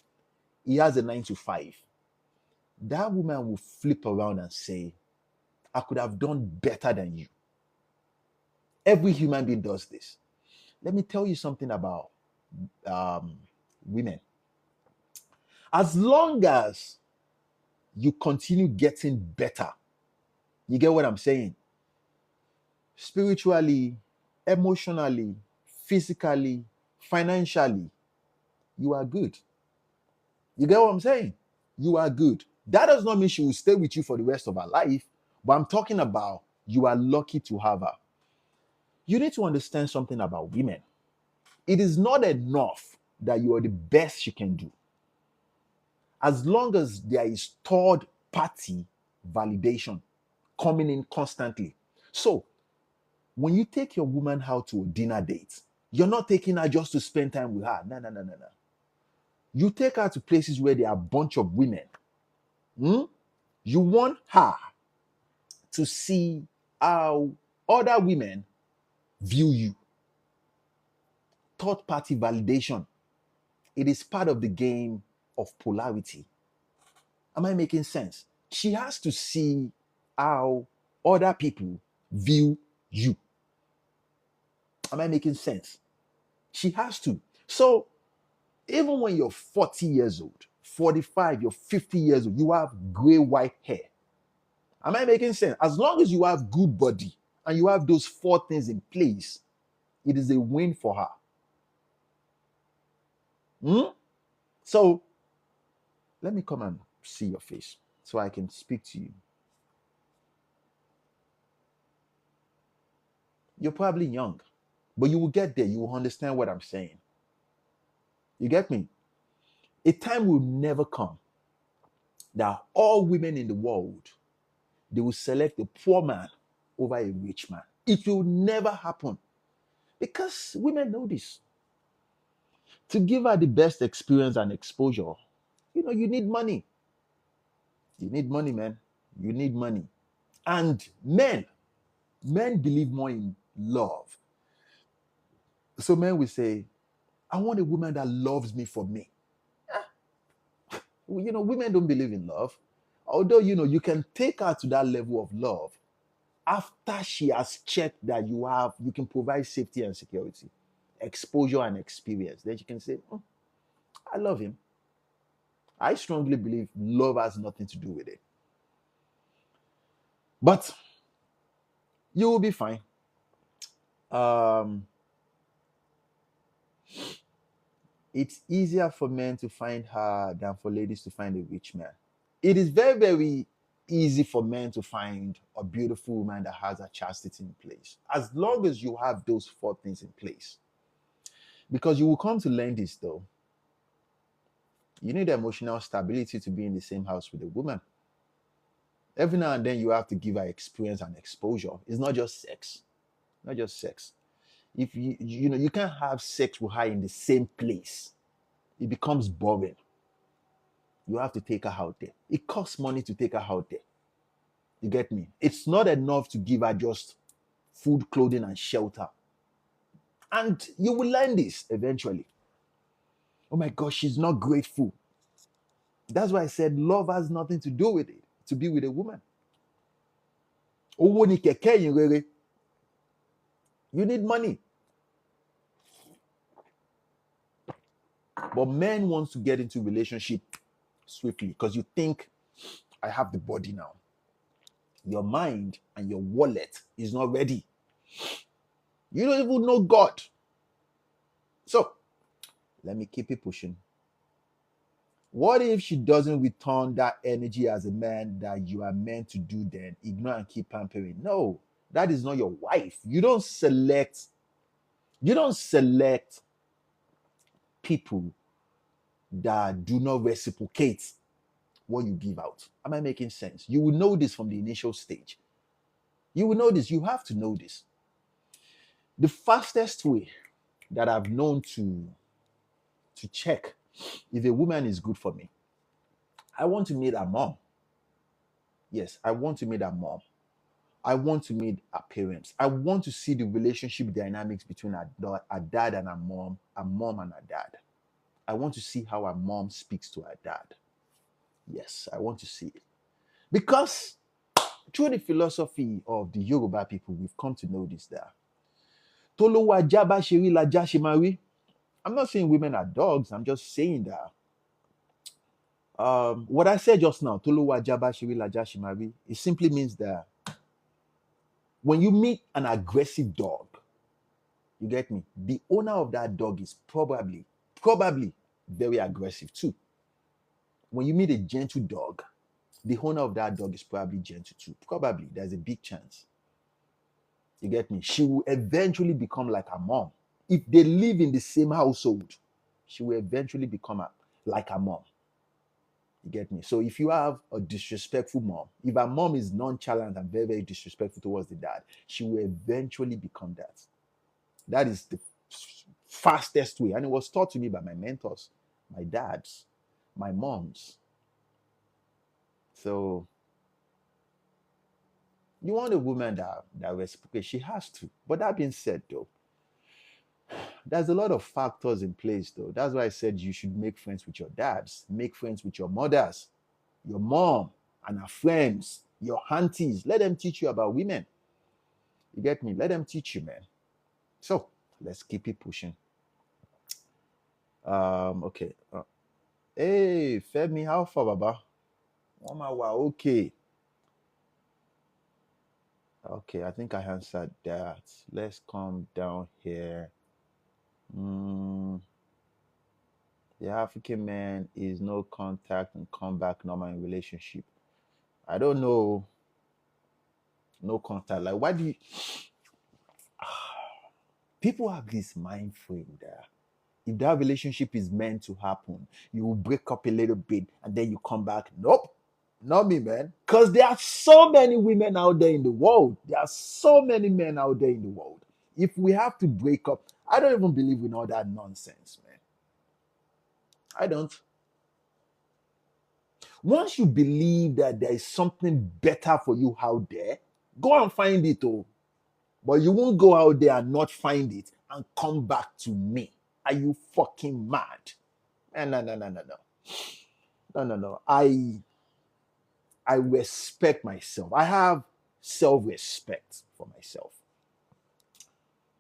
He has a 9 to 5. That woman will flip around and say, I could have done better than you. Every human being does this. Let me tell you something about women. As long as you continue getting better, you get what I'm saying? Spiritually, emotionally, physically, financially, you are good. You get what I'm saying? You are good. That does not mean she will stay with you for the rest of her life, but I'm talking about you are lucky to have her. You need to understand something about women. It is not enough that you are the best she can do. As long as there is third party validation coming in constantly. So, when you take your woman out to a dinner date, you're not taking her just to spend time with her. No. You take her to places where there are a bunch of women. You want her to see how other women view you. Third party validation. It is part of the game of polarity. Am I making sense? She has to see how other people view you. Am I making sense? She has to. So, even when you're 40 years old, 45, you're 50 years old, you have gray white hair. Am I making sense? As long as you have good body and you have those 4 things in place, it is a win for her. So, let me come and see your face so I can speak to you. You're probably young, but you will get there. You will understand what I'm saying. You get me? A time will never come that all women in the world, they will select a poor man over a rich man. It will never happen because women know this. To give her the best experience and exposure, you need money. You need money, man. You need money. And men believe more in love. So men will say, I want a woman that loves me for me. Women don't believe in love. Although, you can take her to that level of love after she has checked that you can provide safety and security, exposure and experience. Then she can say, I love him. I strongly believe love has nothing to do with it. But you will be fine. Um, it's easier for men to find her than for ladies to find a rich man. It is very, very easy for men to find a beautiful woman that has a chastity in place. As long as you have those four things in place. Because you will come to learn this though. You need emotional stability to be in the same house with a woman. Every now and then you have to give her experience and exposure. It's not just sex. Not just sex. If you can't have sex with her in the same place, it becomes boring. You have to take her out there. It costs money to take her out there. You get me? It's not enough to give her just food, clothing, and shelter. And you will learn this eventually. Oh my gosh, she's not grateful. That's why I said love has nothing to do with it. To be with a woman. Owó ni kẹ̀kẹ́ ìyìn rere. You need money. But men want to get into relationship swiftly because you think, I have the body now. Your mind and your wallet is not ready. You don't even know God. So, let me keep it pushing. What if she doesn't return that energy as a man that you are meant to do then? Ignore and keep pampering. No, that is not your wife. You don't select people that do not reciprocate what you give out. Am I making sense? You will know this from the initial stage. You will know this. You have to know this. The fastest way that I've known to check if a woman is good for me, I want to meet her mom. Yes, I want to meet her mom. I want to meet her parents. I want to see the relationship dynamics between her dad and her mom and her dad. I want to see how her mom speaks to her dad. Yes, I want to see it. Because through the philosophy of the Yoruba people, we've come to know this there. Tolowo ajá bá ṣe rí lajá ṣe máa rí. I'm not saying women are dogs. I'm just saying that what I said just now, Tolowo ajá bá ṣe rí lajá ṣe máa rí, it simply means that when you meet an aggressive dog, you get me, the owner of that dog is probably very aggressive too. When you meet a gentle dog, the owner of that dog is probably gentle too. Probably, there's a big chance. You get me? She will eventually become like her mom. If they live in the same household, she will eventually become like her mom. You get me? So if you have a disrespectful mom, if her mom is nonchalant and very, very disrespectful towards the dad, she will eventually become that. That is the fastest way. And it was taught to me by my mentors, my dads, my moms. So you want a woman that reciprocates, she has to. But that being said, though, there's a lot of factors in place, though. That's why I said you should make friends with your dads, make friends with your mothers, your mom and her friends, your aunties. Let them teach you about women. You get me? Let them teach you, man. So let's keep it pushing. Okay. Hey, Femi, how far, Baba? Okay. Okay, I think I answered that. Let's come down here. The African man is no contact and come back normal in relationship. I don't know. No contact. Like, why do you... People have this mind frame there. If that relationship is meant to happen, you will break up a little bit and then you come back. Nope. Not me, man. Because there are so many women out there in the world. There are so many men out there in the world. If we have to break up, I don't even believe in all that nonsense, man. I don't. Once you believe that there is something better for you out there, go and find it, oh. But you won't go out there and not find it and come back to me. Are you fucking mad? No. I respect myself. I have self-respect for myself.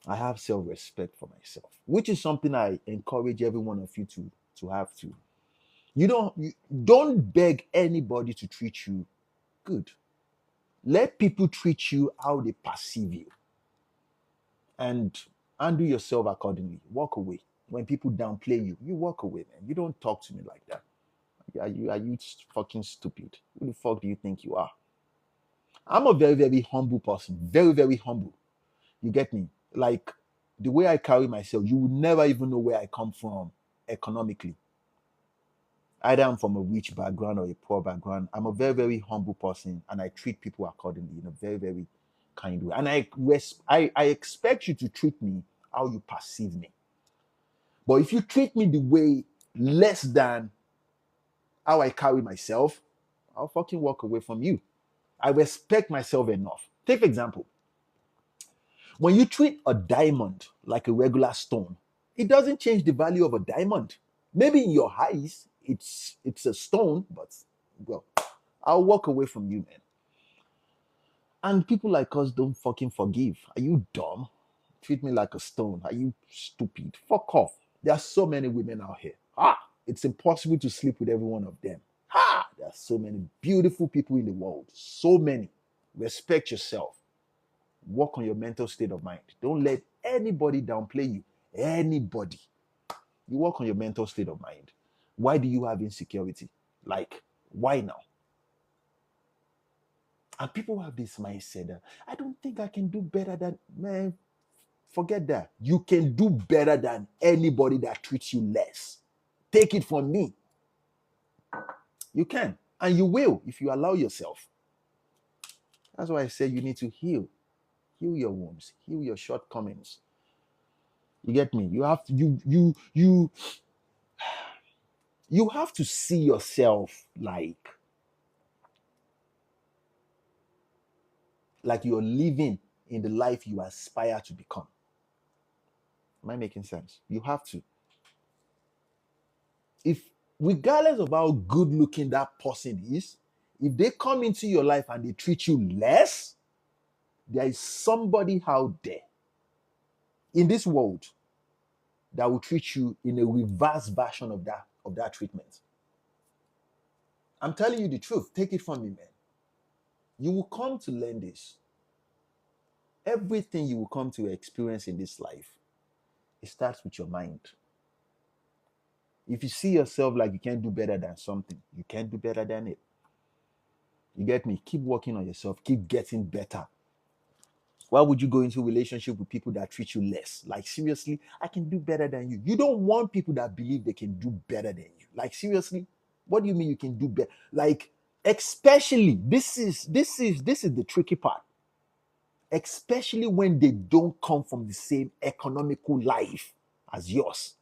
I have self-respect for myself, which is something I encourage every one of you to to have to. You don't beg anybody to treat you good. Let people treat you how they perceive you, and handle yourself accordingly. Walk away. When people downplay you, you walk away, man. You don't talk to me like that. Are you fucking stupid? Who the fuck do you think you are? I'm a very, very humble person. Very, very humble. You get me? Like the way I carry myself, you would never even know where I come from economically. Either I'm from a rich background or a poor background. I'm a very, very humble person, and I treat people accordingly in a very, very kind way. And I expect you to treat me how you perceive me. But if you treat me the way less than how I carry myself, I'll fucking walk away from you. I respect myself enough. Take for example, when you treat a diamond like a regular stone, it doesn't change the value of a diamond. Maybe in your eyes, it's a stone, but well, I'll walk away from you, man. And people like us don't fucking forgive. Are you dumb? Treat me like a stone. Are you stupid? Fuck off. There are so many women out here. It's impossible to sleep with every one of them. There are so many beautiful people in the world. So many. Respect yourself. Work on your mental state of mind. Don't let anybody downplay you. Anybody. You work on your mental state of mind. Why do you have insecurity? Like, why now? And people have this mindset that I don't think I can do better than, man, forget that. You can do better than anybody that treats you less. Take it from me. You can. And you will if you allow yourself. That's why I say you need to heal. Heal your wounds. Heal your shortcomings. You get me? You have to you have to see yourself like you're living in the life you aspire to become. Am I making sense? You have to. If regardless of how good looking that person is, if they come into your life and they treat you less, there is somebody out there in this world that will treat you in a reverse version of that treatment. I'm telling you the truth. Take it from me, man. You will come to learn this. Everything you will come to experience in this life, it starts with your mind. If you see yourself like you can't do better than something, you can't do better than it. You get me? Keep working on yourself. Keep getting better. Why would you go into a relationship with people that treat you less? Like, seriously, I can do better than you. You don't want people that believe they can do better than you. Like, seriously, what do you mean you can do better? Like, especially, this is the tricky part. Especially when they don't come from the same economical life as yours.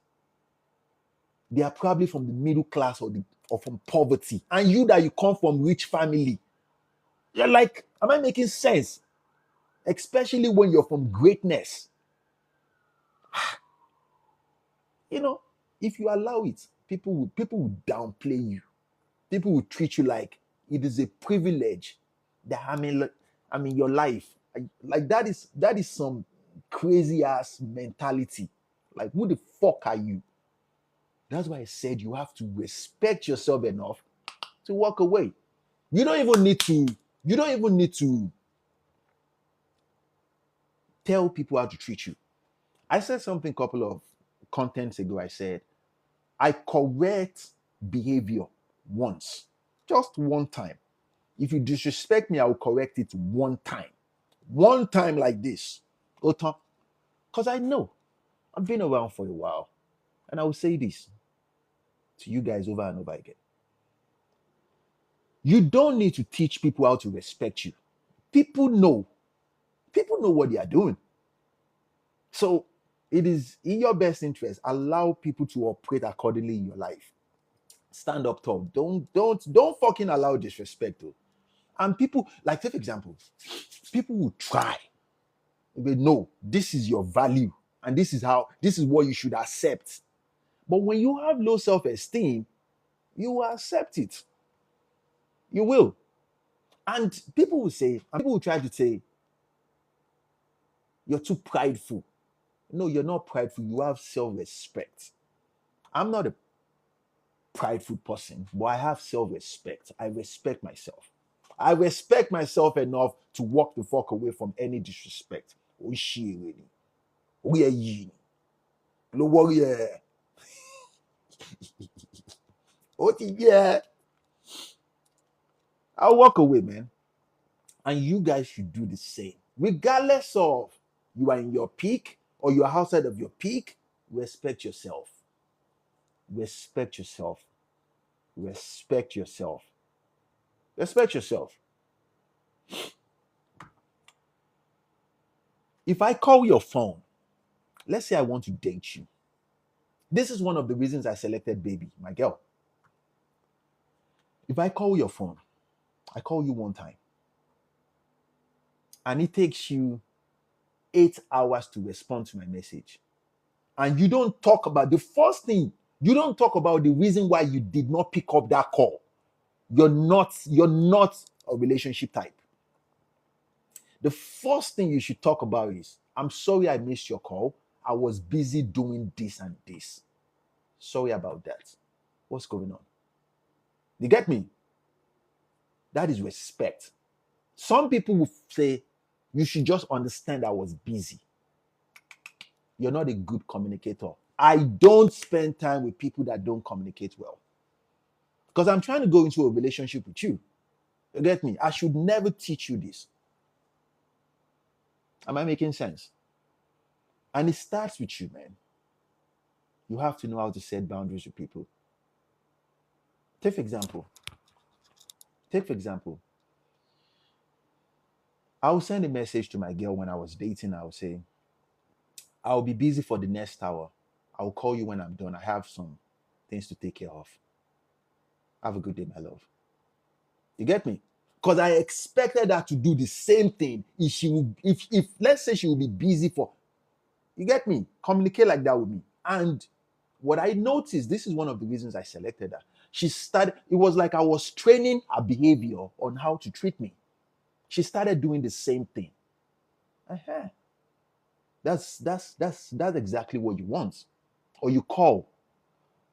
They are probably from the middle class or from poverty. And you that you come from rich family. You're like, am I making sense? Especially when you're from greatness. You know, if you allow it, people will downplay you. People will treat you like it is a privilege that I mean your life. Like that is some crazy ass mentality. Like, who the fuck are you? That's why I said you have to respect yourself enough to walk away. You don't even need to tell people how to treat you. I said something a couple of contents ago. I said, I correct behavior once, just one time. If you disrespect me, I will correct it one time. One time like this. Because I know I've been around for a while. And I will say this to you guys over and over again. You don't need to teach people how to respect you. People know. People know what they are doing. So it is in your best interest. Allow people to operate accordingly in your life. Stand up tall. Don't fucking allow disrespect. Though. And people, like, take for example, people will try. They know this is your value and this is what you should accept. But when you have low self-esteem, you will accept it. You will. And people will try to say, you're too prideful. No, you're not prideful. You have self-respect. I'm not prideful person, but I have self-respect. I respect myself. I respect myself enough to walk the fuck away from any disrespect. Oh shit, really. Oh yeah, yeah. No worry. Oh yeah. I'll walk away, man. And you guys should do the same. Regardless of you are in your peak or you're outside of your peak, respect yourself. Respect yourself. Respect yourself. Respect yourself. If I call your phone, let's say I want to date you. This is one of the reasons I selected baby, my girl. If I call your phone, I call you one time, and it takes you 8 hours to respond to my message. And you don't talk about the first thing, you don't talk about the reason why you did not pick up that call. You're not a relationship type. The first thing you should talk about is, I'm sorry I missed your call. I was busy doing this and this. Sorry about that. What's going on? You get me? That is respect. Some people will say, you should just understand I was busy. You're not a good communicator. I don't spend time with people that don't communicate well. Because I'm trying to go into a relationship with you. You get me? I should never teach you this. Am I making sense? And it starts with you, man. You have to know how to set boundaries with people. Take for example, I will send a message to my girl when I was dating. I will say, I'll be busy for the next hour. I'll call you when I'm done. I have some things to take care of. Have a good day, my love. You get me? Because I expected her to do the same thing if let's say she will be busy for, you get me? Communicate like that with me. And what I noticed, this is one of the reasons I selected her. It was like I was training her behavior on how to treat me. She started doing the same thing. Uh-huh. That's exactly what you want. Or you call,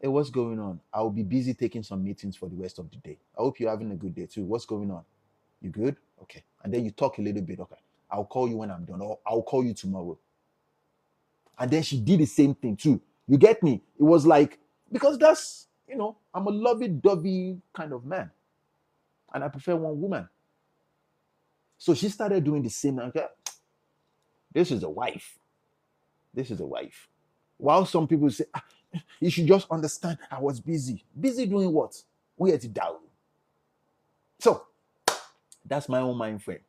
hey, what's going on? I'll be busy taking some meetings for the rest of the day. I hope you're having a good day too. What's going on? You good? Okay. And then you talk a little bit. Okay. I'll call you when I'm done, or I'll call you tomorrow. And then she did the same thing too. You get me? It was like, because that's, I'm a lovey-dovey kind of man. And I prefer one woman. So she started doing the same. Okay, this is a wife. This is a wife. While some people say, you should just understand I was busy. Busy doing what? We had it down. So that's my own mind frame.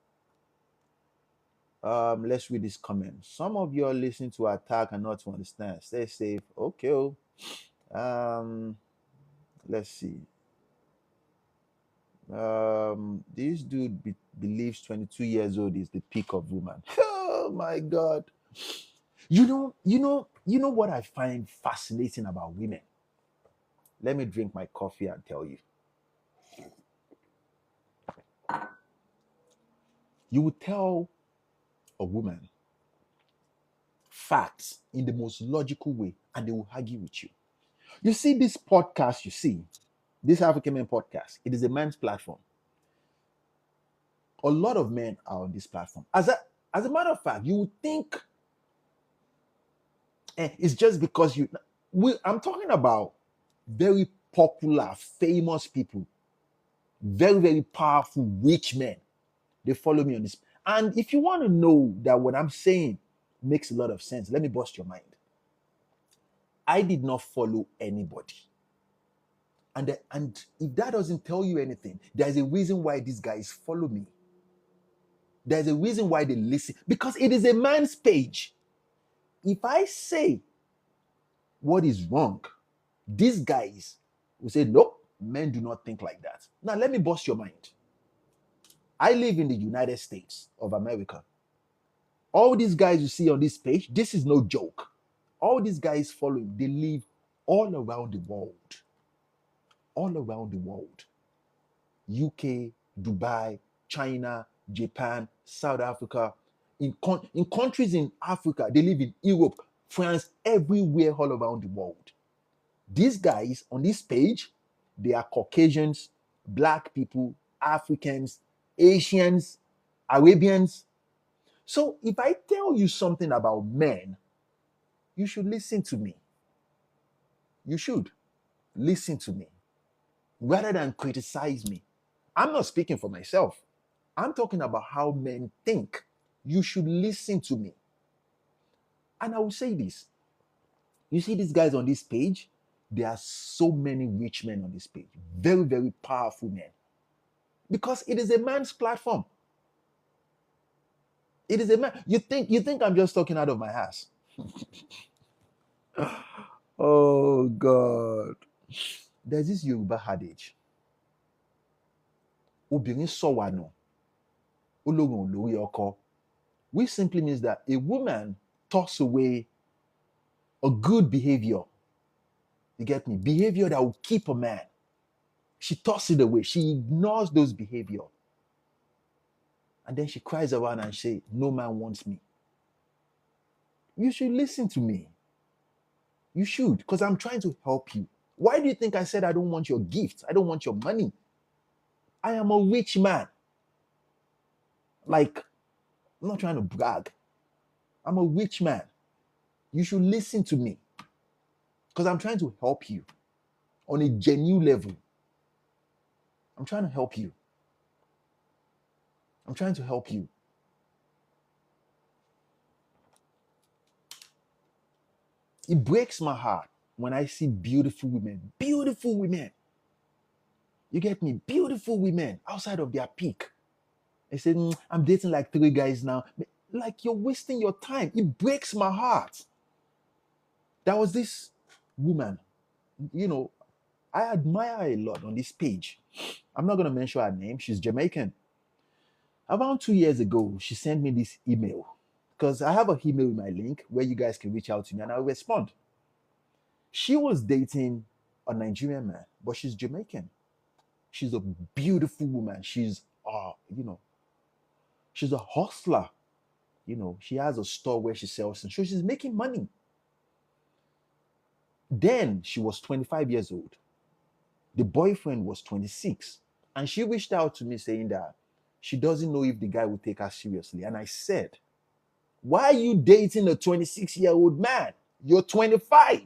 Let's read this comment. Some of you are listening to attack and not to understand. Stay safe. Okay. Let's see. This dude believes 22 years old is the peak of woman. Oh my God. You know what I find fascinating about women? Let me drink my coffee and tell you. You would tell a woman facts in the most logical way, and they will argue with you. You see this podcast, this African Men podcast, it is a man's platform. A lot of men are on this platform. As a matter of fact, you would think it's just because I'm talking about very popular, famous people, very, very powerful, rich men. They follow me on this. And if you want to know that what I'm saying makes a lot of sense, let me bust your mind. I did not follow anybody. And if that doesn't tell you anything, there's a reason why these guys follow me. There's a reason why they listen. Because it is a man's page. If I say what is wrong, these guys will say, nope, men do not think like that. Now, let me bust your mind. I live in the United States of America. All these guys you see on this page, this is no joke. All these guys following, they live all around the world. All around the world. UK, Dubai, China, Japan, South Africa. In countries in Africa, they live in Europe, France, everywhere all around the world. These guys on this page, They are Caucasians, black people, Africans, Asians, Arabians. So if I tell you something about men, you should listen to me. You should listen to me rather than criticize me. I'm not speaking for myself. I'm talking about how men think. You should listen to me. And I will say this. You see these guys on this page? There are so many rich men on this page. Very, very powerful men. Because it is a man's platform. It is a man. You think I'm just talking out of my ass? Oh God. There's this Yoruba adage. Obìnrin sọ̀wà nù, Olóhùn ò lórí ọkọ. Which simply means that a woman tosses away a good behavior. You get me? Behavior that will keep a man. She tosses it away. She ignores those behavior. And then she cries around and says, no man wants me. You should listen to me. You should, because I'm trying to help you. Why do you think I said I don't want your gifts? I don't want your money. I am a rich man. Like, I'm not trying to brag. I'm a rich man. You should listen to me. Because I'm trying to help you on a genuine level. I'm trying to help you. I'm trying to help you. It breaks my heart when I see beautiful women. Beautiful women. You get me? Beautiful women outside of their peak. They say, I'm dating like 3 guys now. Like, you're wasting your time. It breaks my heart. There was this woman, I admire her a lot on this page. I'm not going to mention her name. She's Jamaican. Around 2 years ago, she sent me this email because I have an email in my link where you guys can reach out to me and I'll respond. She was dating a Nigerian man, but she's Jamaican. She's a beautiful woman. She's she's a hustler. She has a store where she sells things. So she's making money. Then she was 25 years old. The boyfriend was 26. And she reached out to me saying that she doesn't know if the guy will take her seriously. And I said, why are you dating a 26-year-old man? You're 25.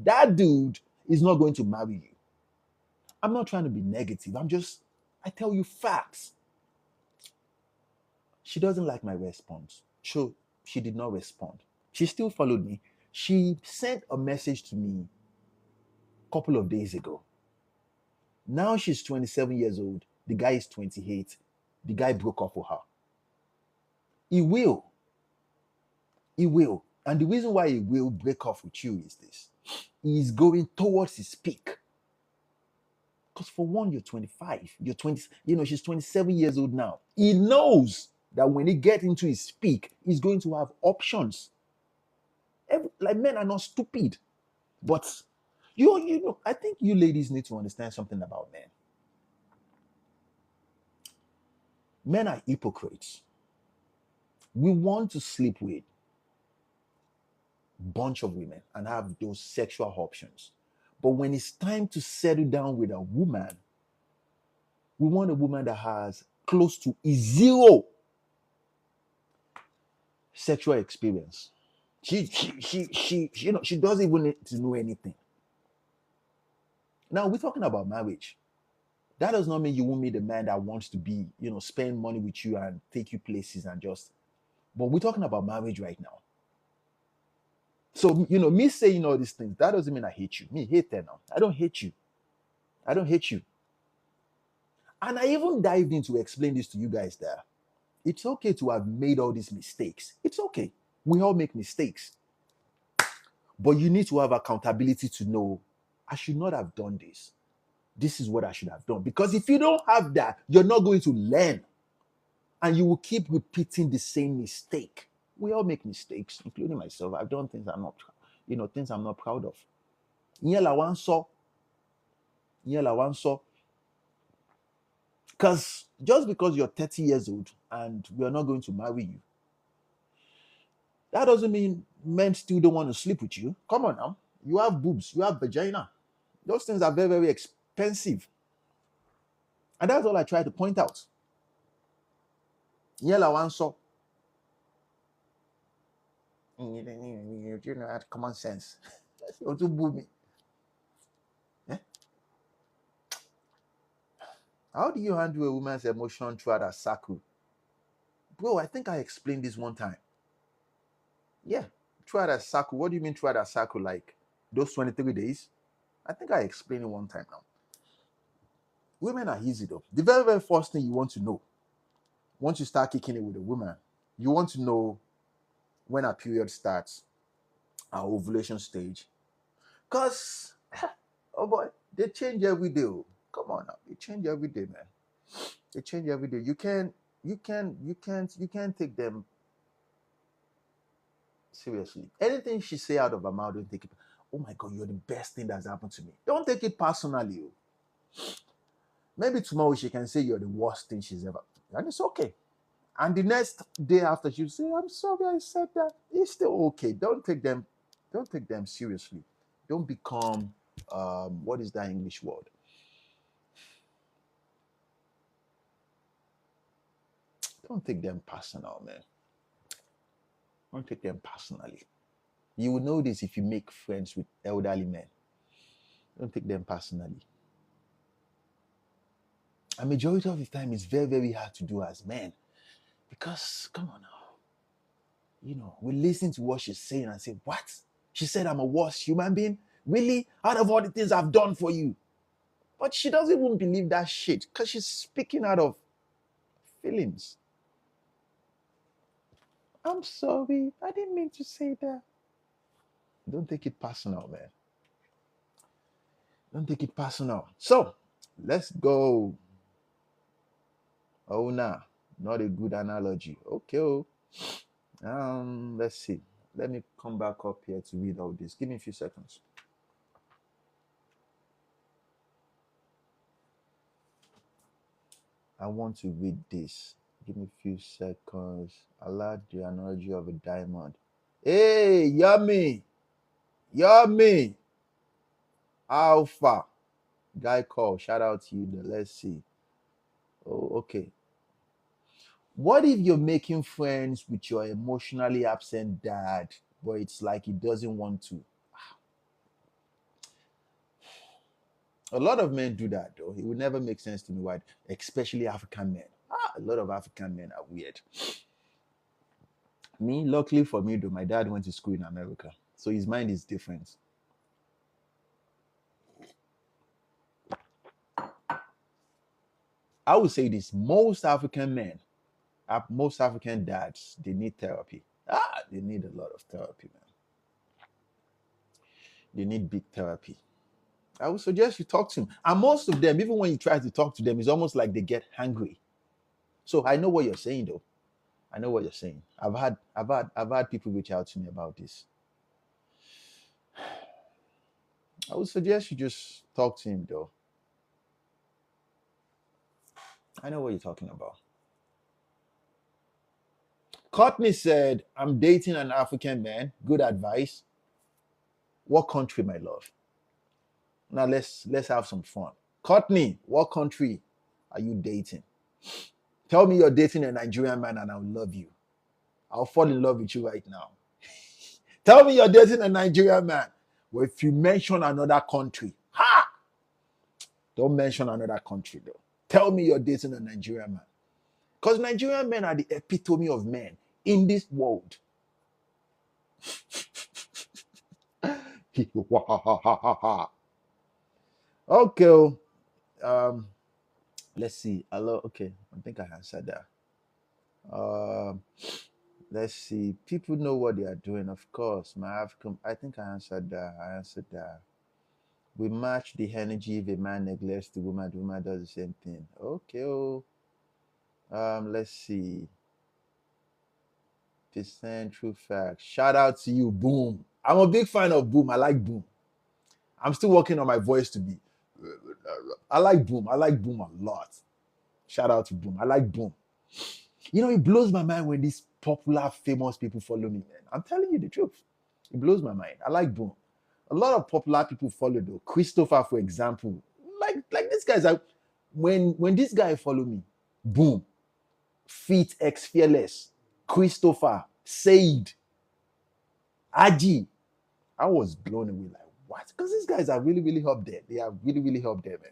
That dude is not going to marry you. I'm not trying to be negative. I tell you facts. She doesn't like my response. So she did not respond. She still followed me. She sent a message to me a couple of days ago. Now she's 27 years old. The guy is 28. The guy broke up with her. He will. He will. And the reason why he will break off with you is this. He's going towards his peak. Because for one, you're 25. You're 20. She's 27 years old now. He knows that when he gets into his peak, he's going to have options. Men are not stupid. But I think you ladies need to understand something about men. Men are hypocrites. We want to sleep with a bunch of women and have those sexual options. But when it's time to settle down with a woman, we want a woman that has close to zero sexual experience. She doesn't even need to know anything. Now we're talking about marriage. That does not mean you won't meet a man that wants to be, spend money with you and take you places and just. But we're talking about marriage right now. So, me saying all these things, that doesn't mean I hate you. Me hate that now. I don't hate you. I don't hate you. And I even dived in to explain this to you guys there. It's okay to have made all these mistakes. It's okay. We all make mistakes. But you need to have accountability to know, I should not have done this. This is what I should have done. Because if you don't have that, you're not going to learn. And you will keep repeating the same mistake. We all make mistakes, including myself. I've done things I'm not proud of. Because just because you're 30 years old and we are not going to marry you, that doesn't mean men still don't want to sleep with you. Come on now. You have boobs, you have vagina. Those things are very, very pensive. And that's all I try to point out. Yella one so. You know, had common sense. You to boo me. Eh? How do you handle a woman's emotion throughout a cycle? Bro, I think I explained this one time. Yeah, throughout a cycle. What do you mean throughout a cycle? Like those 23 days? I think I explained it one time now. Women are easy though. The very, very first thing you want to know, once you start kicking it with a woman, you want to know when our period starts, our ovulation stage. Because, oh boy, they change every day. Come on now. They change every day, man. They change every day. You can't take them seriously. Anything she say out of her mouth, don't take it. Oh my God, you're the best thing that's happened to me. Don't take it personally. Maybe tomorrow she can say you're the worst thing she's ever. And it's okay. And the next day after she'll say, I'm sorry I said that. It's still okay. Don't take them seriously. Don't become what is that English word? Don't take them personal, man. Don't take them personally. You will know this if you make friends with elderly men. Don't take them personally. A majority of the time, it's very, very hard to do as men. Because, come on now. You know, we listen to what she's saying and say, what? She said I'm a worse human being? Really? Out of all the things I've done for you? But she doesn't even believe that shit because she's speaking out of feelings. I'm sorry. I didn't mean to say that. Don't take it personal, man. Don't take it personal. So, let's go. Oh, nah. Not a good analogy. Okay. Let's see. Let me come back up here to read all this. Give me a few seconds. I want to read this. Give me a few seconds. I like the analogy of a diamond. Hey, yummy. Yummy. Alpha. Guy call. Shout out to you. Let's see. Oh, okay. What if you're making friends with your emotionally absent dad, but it's like he doesn't want to? A lot of men do that, though. It would never make sense to me why, especially African men. A lot of African men are weird. Me, luckily for me, though, my dad went to school in America, so his mind is different. I would say this: most African men, most African dads, they need therapy. They need a lot of therapy, man. They need big therapy. I would suggest you talk to him. And most of them, even when you try to talk to them, it's almost like they get hungry. So I know what you're saying, though. I know what you're saying. I've had people reach out to me about this. I would suggest you just talk to him, though. I know what you're talking about. Courtney said, I'm dating an African man. Good advice. What country, my love? Now let's have some fun. Courtney, what country are you dating? Tell me you're dating a Nigerian man and I'll love you. I'll fall in love with you right now. Tell me you're dating a Nigerian man. Well, if you mention another country, don't mention another country though. Tell me you're dating a Nigerian man. Because Nigerian men are the epitome of men in this world. Okay. Let's see. Hello. Okay. I think I answered that. Let's see. People know what they are doing, of course. I think I answered that. We match the energy. If a man neglects the woman does the same thing. Okay. Let's see. Percent true fact. Shout out to you, Boom. I'm a big fan of Boom. I like Boom. I'm still working on my voice to be. I like Boom. I like Boom a lot. Shout out to Boom. I like Boom. You know, it blows my mind when these popular, famous people follow me, man. I'm telling you the truth. It blows my mind. I like Boom. A lot of popular people follow though. Christopher, for example. like these guys are when this guy follow me, boom, Fit X Fearless, Christopher, Said, Aji. I was blown away like what? Because these guys are really, really up there. They are really, really up there, man.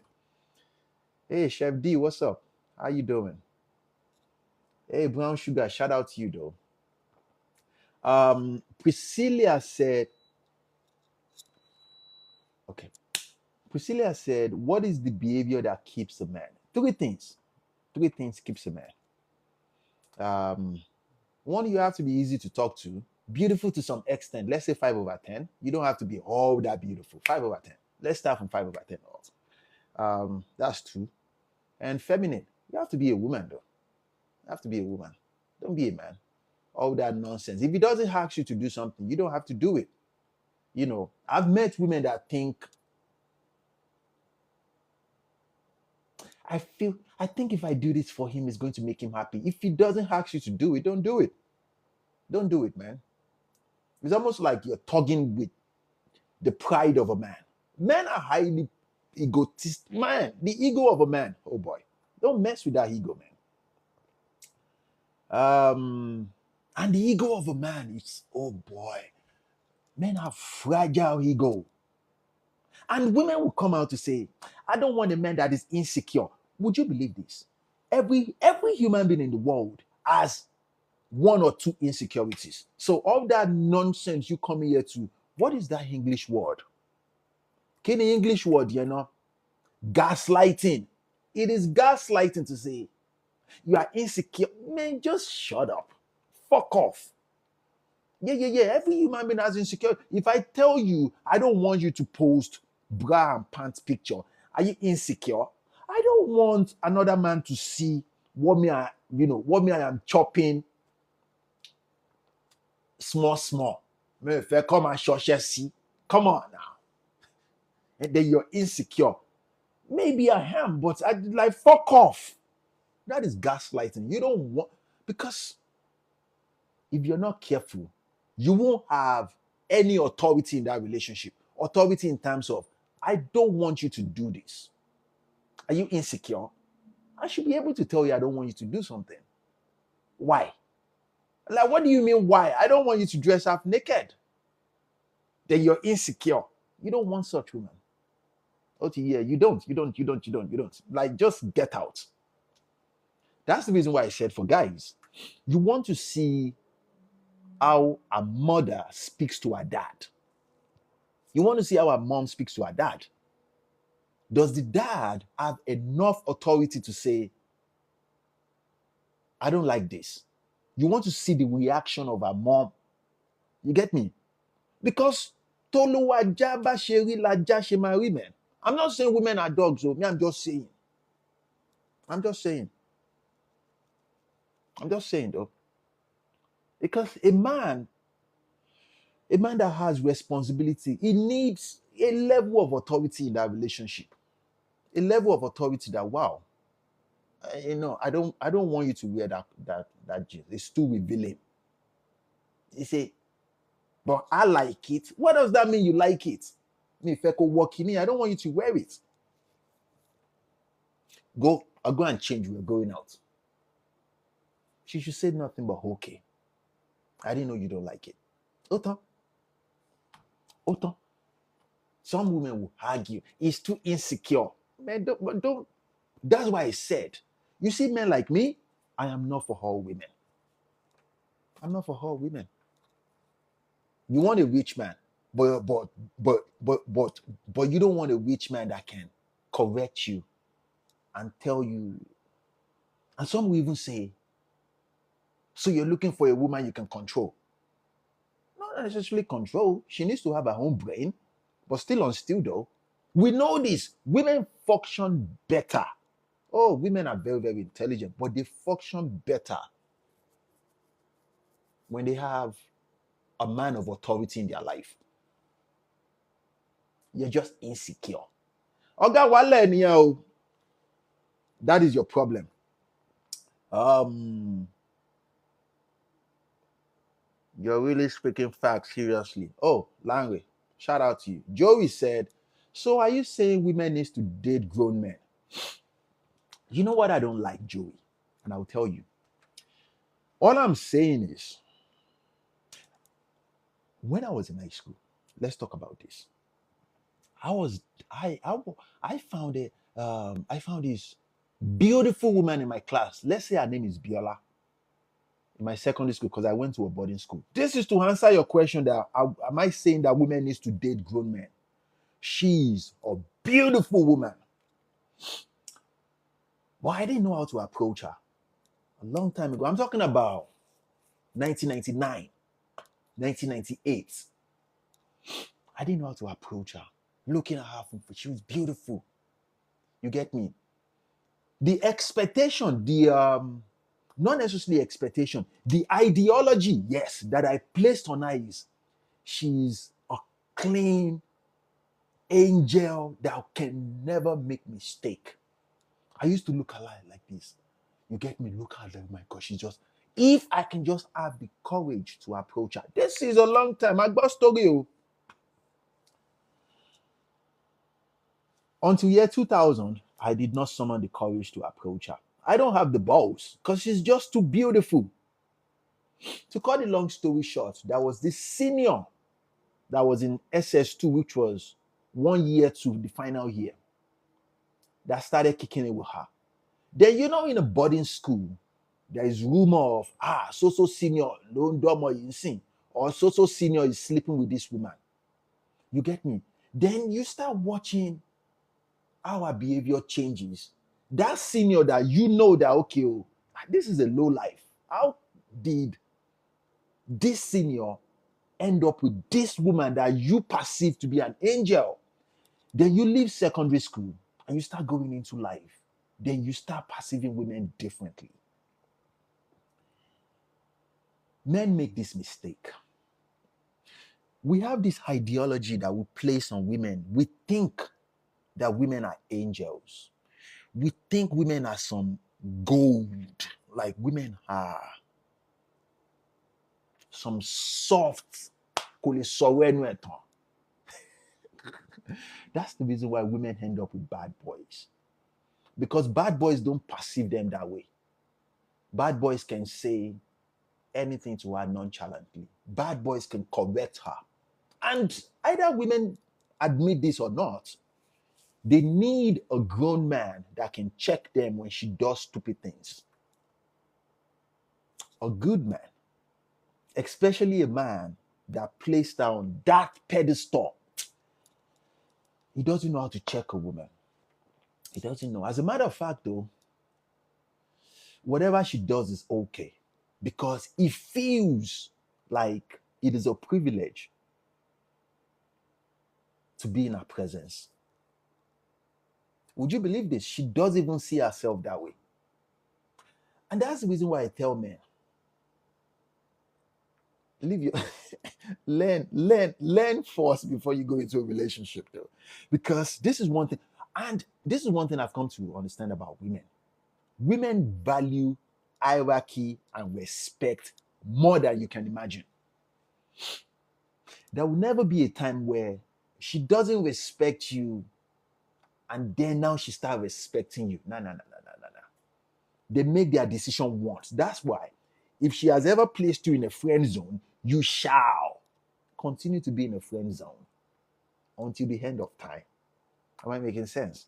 Hey, Chef D, what's up? How you doing? Hey, Brown Sugar, shout out to you though. Priscilla said, okay. Priscilla said, what is the behavior that keeps a man? Three things. Three things keeps a man. One, you have to be easy to talk to, beautiful to some extent. Let's say 5/10. You don't have to be all that beautiful. 5/10. Let's start from 5/10. That's two. And feminine. You have to be a woman though. You have to be a woman. Don't be a man. All that nonsense. If he doesn't ask you to do something, you don't have to do it. You know, I've met women that think, I think if I do this for him, it's going to make him happy. If he doesn't ask you to do it, don't do it. Don't do it, man. It's almost like you're tugging with the pride of a man. Men are highly egotist. Man, the ego of a man. Oh boy. Don't mess with that ego, man. And the ego of a man is, oh boy. Men have fragile ego. And women will come out to say, I don't want a man that is insecure. Would you believe this? Every human being in the world has one or two insecurities. So all that nonsense you come here to, what is that English word? Can the English word, gaslighting. It is gaslighting to say you are insecure. Man, just shut up. Fuck off. Yeah. Every human being has insecure. If I tell you I don't want you to post bra and pants picture, are you insecure? I don't want another man to see what I am chopping small. If I come and see, come on now. And then you're insecure. Maybe I am, but I like fuck off. That is gaslighting. You don't want, because if you're not careful, you won't have any authority in that relationship. Authority in terms of, I don't want you to do this. Are you insecure? I should be able to tell you I don't want you to do something. Why? Like, what do you mean why? I don't want you to dress up naked. Then you're insecure. You don't want such women. Okay, yeah, you don't. Like, just get out. That's the reason why I said for guys, you want to see how a mother speaks to her dad. You want to see how a mom speaks to her dad. Does the dad have enough authority to say, I don't like this? You want to see the reaction of her mom. You get me? Because Toluwa Jaba Sheri Laja Shemari, man. I'm not saying women are dogs, though. I'm just saying. I'm just saying, though. Because a man that has responsibility, he needs a level of authority in that relationship. A level of authority that, wow, I don't want you to wear that jeans. It's too revealing. You say, but I like it. What does that mean? You like it? If I could walk in, I don't want you to wear it. I'll go and change. We're going out. She should say nothing but okay. I didn't know you don't like it. Oto. Some women will argue. It's too insecure. Man, don't. That's why I said, you see men like me, I am not for all women. I'm not for all women. You want a rich man, but you don't want a rich man that can correct you and tell you. And some will even say, so you're looking for a woman you can control. Not necessarily control. She needs to have her own brain, but still on still though. We know this. Women function better. Oh, women are very, very intelligent, but they function better when they have a man of authority in their life. You're just insecure. Oga wale niya. That is your problem. You're really speaking facts seriously. Oh, Lanre, shout out to you. Joey said, So are you saying women needs to date grown men? You know what I don't like, Joey? And I'll tell you. All I'm saying is, when I was in high school, let's talk about this. I was I found it I found this beautiful woman in my class. Let's say her name is Biola in my secondary school because I went to a boarding school. This is to answer your question that am I saying that women needs to date grown men? She's a beautiful woman. But I didn't know how to approach her a long time ago. I'm talking about 1999, 1998. I didn't know how to approach her. Looking at her, she was beautiful. You get me? The expectation, the not necessarily expectation, the ideology, yes, that I placed on her is she's a clean angel that can never make mistake. I used to look at her like this. You get me? Look at her, oh my God, she's just, if I can just have the courage to approach her. This is a long time. I got story. Oh. Until year 2000, I did not summon the courage to approach her. I don't have the balls because she's just too beautiful. To cut the long story short, there was this senior that was in SS2, which was 1 year to the final year, that started kicking it with her. Then, in a boarding school, there is rumor of, so senior, Londomo Yinsin, or so senior is sleeping with this woman. You get me? Then you start watching how her behavior changes. That senior that that, okay, this is a low life. How did this senior end up with this woman that you perceive to be an angel? Then you leave secondary school and you start going into life. Then you start perceiving women differently. Men make this mistake. We have this ideology that we place on women. We think that women are angels. We think women are some gold. Like women are some soft. That's the reason why women end up with bad boys. Because bad boys don't perceive them that way. Bad boys can say anything to her nonchalantly. Bad boys can correct her. And either women admit this or not, they need a grown man that can check them when she does stupid things. A good man, especially a man that placed down that pedestal, he doesn't know how to check a woman. He doesn't know. As a matter of fact, though, whatever she does is okay because he feels like it is a privilege to be in her presence. Would you believe this? She doesn't even see herself that way. And that's the reason why I tell men, leave your learn first before you go into a relationship, though. Because this is one thing, and this is one thing I've come to understand about women. Women value hierarchy and respect more than you can imagine. There will never be a time where she doesn't respect you and then now she start respecting you. No. They make their decision once. That's why if she has ever placed you in a friend zone, you shall continue to be in a friend zone until the end of time. Am I making sense?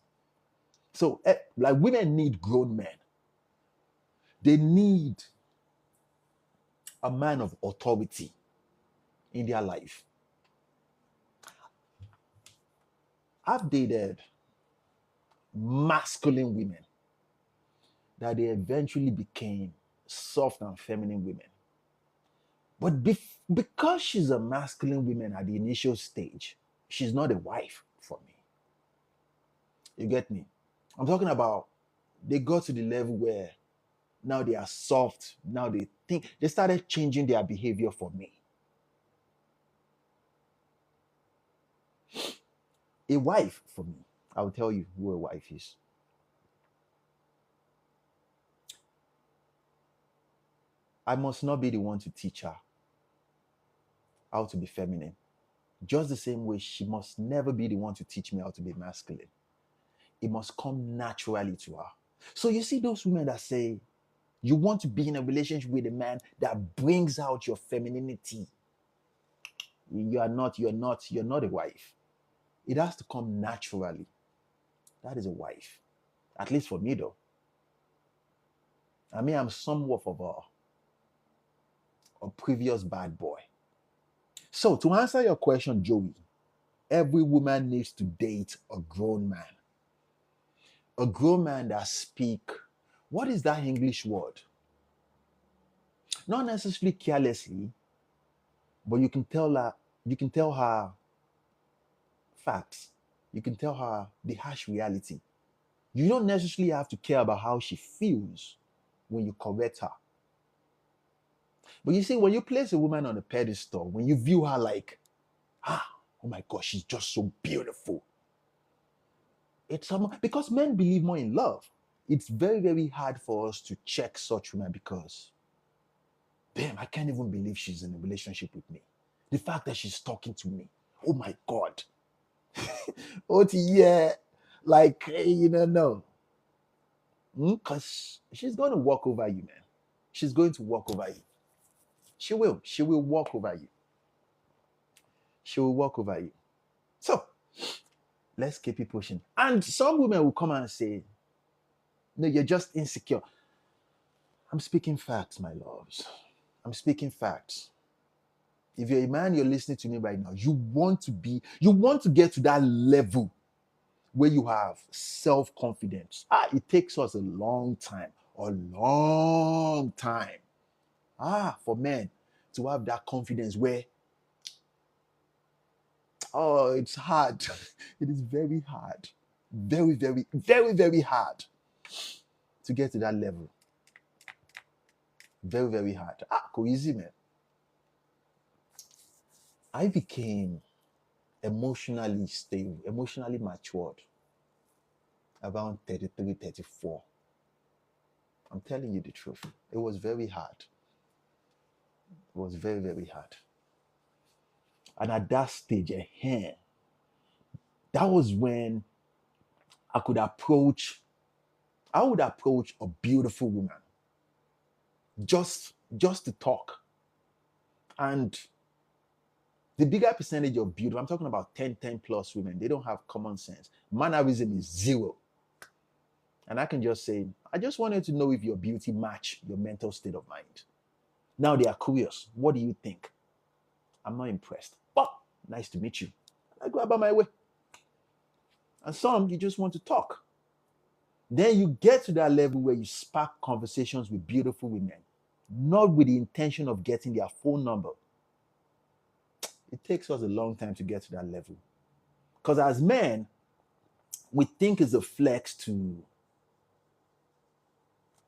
So, like women need grown men. They need a man of authority in their life. I've dated masculine women that they eventually became soft and feminine women. But because she's a masculine woman at the initial stage, she's not a wife for me. You get me? I'm talking about they got to the level where now they are soft. Now they started changing their behavior for me. A wife for me, I'll tell you who a wife is. I must not be the one to teach her how to be feminine. Just the same way, she must never be the one to teach me how to be masculine. It must come naturally to her. So you see those women that say, you want to be in a relationship with a man that brings out your femininity. You're not a wife. It has to come naturally. That is a wife. At least for me though. I mean, I'm somewhat of a previous bad boy. So to answer your question, Joey, every woman needs to date a grown man. A grown man that speak, what is that English word? Not necessarily carelessly, but you can tell her facts. You can tell her the harsh reality. You don't necessarily have to care about how she feels when you correct her. But you see, when you place a woman on a pedestal, when you view her like, oh my gosh, she's just so beautiful. It's someone, because men believe more in love. It's very, very hard for us to check such women because, damn, I can't even believe she's in a relationship with me. The fact that she's talking to me, oh my God. Oh, yeah, like, you know, no. Because she's going to walk over you, man. She's going to walk over you. She will. She will walk over you. She will walk over you. So, let's keep it pushing. And some women will come and say, no, you're just insecure. I'm speaking facts, my loves. I'm speaking facts. If you're a man, you're listening to me right now, you want to get to that level where you have self-confidence. It takes us a long time, for men to have that confidence where, it's hard. It is very hard. Very, very, very, very hard to get to that level. Very, very hard. Go easy, man. I became emotionally stable, emotionally matured around 33, 34. I'm telling you the truth. It was very hard. It was very, very hard. And at that stage, that was when I would approach a beautiful woman just to talk. And the bigger percentage of beauty, I'm talking about 10 plus women, they don't have common sense. Mannerism is zero. And I can just say, I just wanted to know if your beauty match your mental state of mind. Now they are curious. What do you think? I'm not impressed. But nice to meet you. I go about my way. And some, you just want to talk. Then you get to that level where you spark conversations with beautiful women, not with the intention of getting their phone number. It takes us a long time to get to that level. Because as men, we think it's a flex to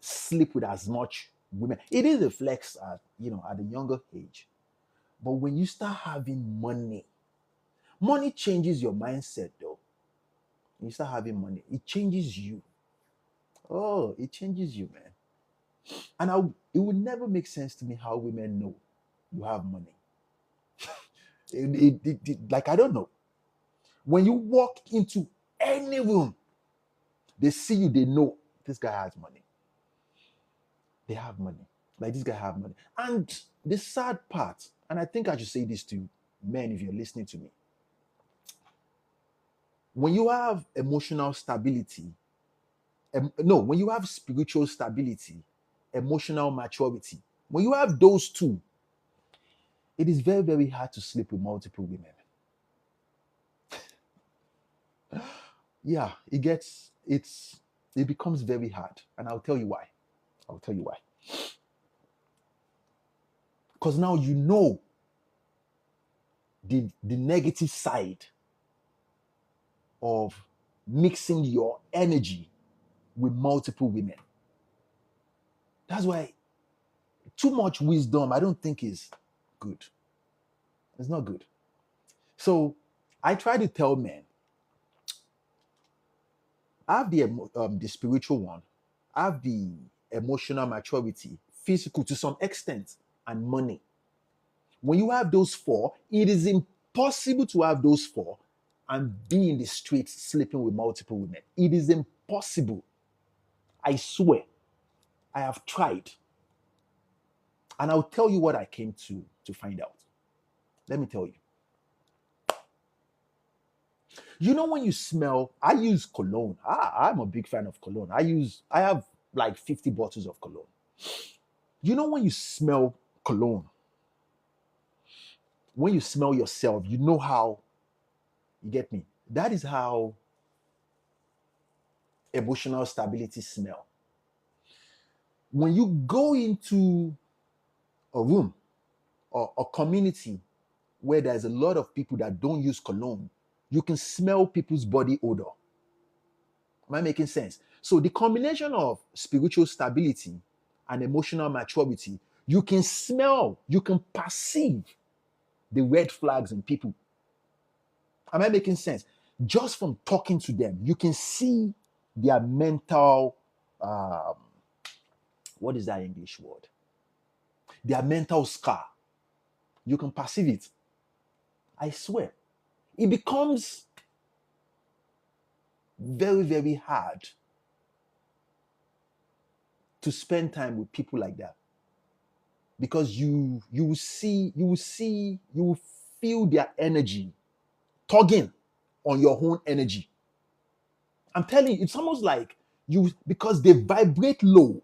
sleep with as much women. It is a flex at a younger age. But when you start having money changes your mindset though. When you start having money, it changes you. Oh, it changes you, man. And it would never make sense to me how women know you have money. Like, I don't know. When you walk into any room, they see you, they know this guy has money. They have money. Like, this guy have money. And the sad part, and I think I should say this to men if you're listening to me. When you have emotional stability, when you have spiritual stability, emotional maturity, when you have those two, it is very, very hard to sleep with multiple women. Yeah, it becomes very hard. And I'll tell you why. Because now you know the negative side of mixing your energy with multiple women. That's why too much wisdom, I don't think is good. It's not good. So I try to tell men, I have the spiritual one, I have the emotional maturity, physical to some extent, and money. When you have those four, it is impossible to have those four and be in the streets sleeping with multiple women. It is impossible. I swear. I have tried. And I'll tell you what I came to find out. Let me tell you. You know when you smell, I use cologne. I'm a big fan of cologne. I have like 50 bottles of cologne. You know when you smell cologne, when you smell yourself, you know how, you get me? That is how emotional stability smell. When you go into a room or a community where there's a lot of people that don't use cologne, you can smell people's body odor. Am I making sense? So the combination of spiritual stability and emotional maturity, you can smell, you can perceive the red flags in people. Am I making sense? Just from talking to them, you can see their mental, what is that English word? Their mental scar. You can perceive it. I swear. It becomes very, very hard to spend time with people like that, because you will feel their energy tugging on your own energy. I'm telling you, it's almost like because they vibrate low,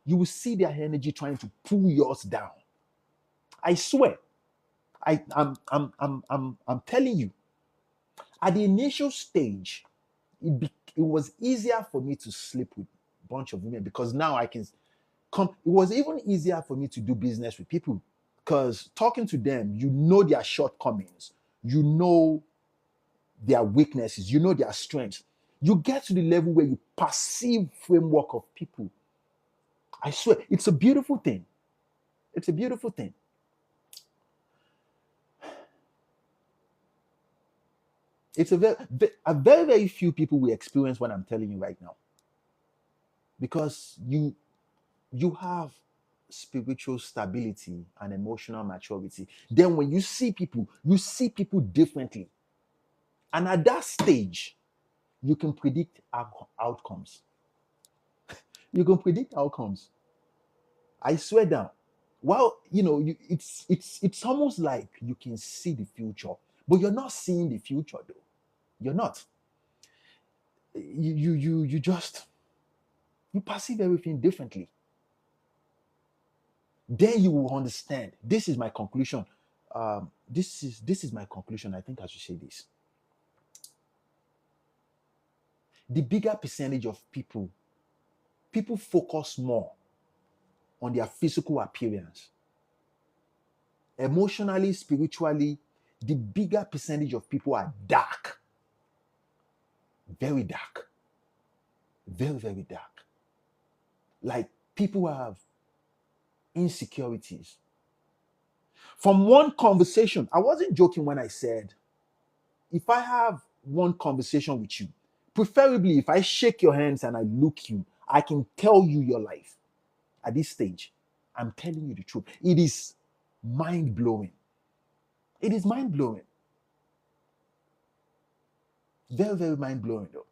you will see their energy trying to pull yours down. I swear. I'm telling you. At the initial stage, it was easier for me to sleep with a bunch of women, because now I can come. It was even easier for me to do business with people, because talking to them, you know their shortcomings, you know their weaknesses, you know their strengths. You get to the level where you perceive framework of people. I swear, it's a beautiful thing. It's a beautiful thing. It's a very few people will experience what I'm telling you right now, because you have spiritual stability and emotional maturity. Then when you see people differently, and at that stage, you can predict outcomes. You can predict outcomes. I swear down. Well, it's almost like you can see the future, but you're not seeing the future though. You're not. You just, you perceive everything differently. Then you will understand. This is my conclusion. This is my conclusion. I think I should say this. The bigger percentage of people focus more on their physical appearance. Emotionally, spiritually, the bigger percentage of people are dark. Very dark. Very, very dark. Like, people have insecurities. From one conversation, I wasn't joking when I said, if I have one conversation with you, preferably if I shake your hands and I look you, I can tell you your life. At this stage, I'm telling you the truth. It is mind-blowing. It is mind-blowing. Very, very mind-blowing though.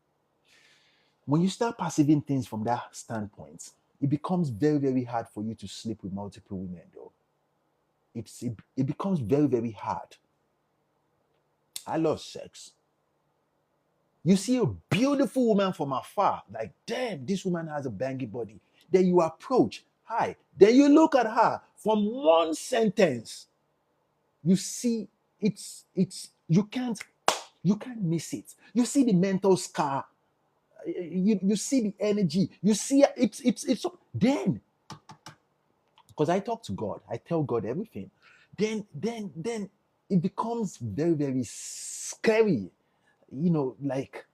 When you start perceiving things from that standpoint, it becomes very, very hard for you to sleep with multiple women though. It becomes very, very hard. I love sex. You see a beautiful woman from afar, like, damn, this woman has a banging body. Then you approach, hi. Then you look at her. From one sentence, you see you can't miss it. You see the mental scar. You see the energy. You see it's then, because I talk to God, I tell God everything. Then it becomes very, very scary. Like,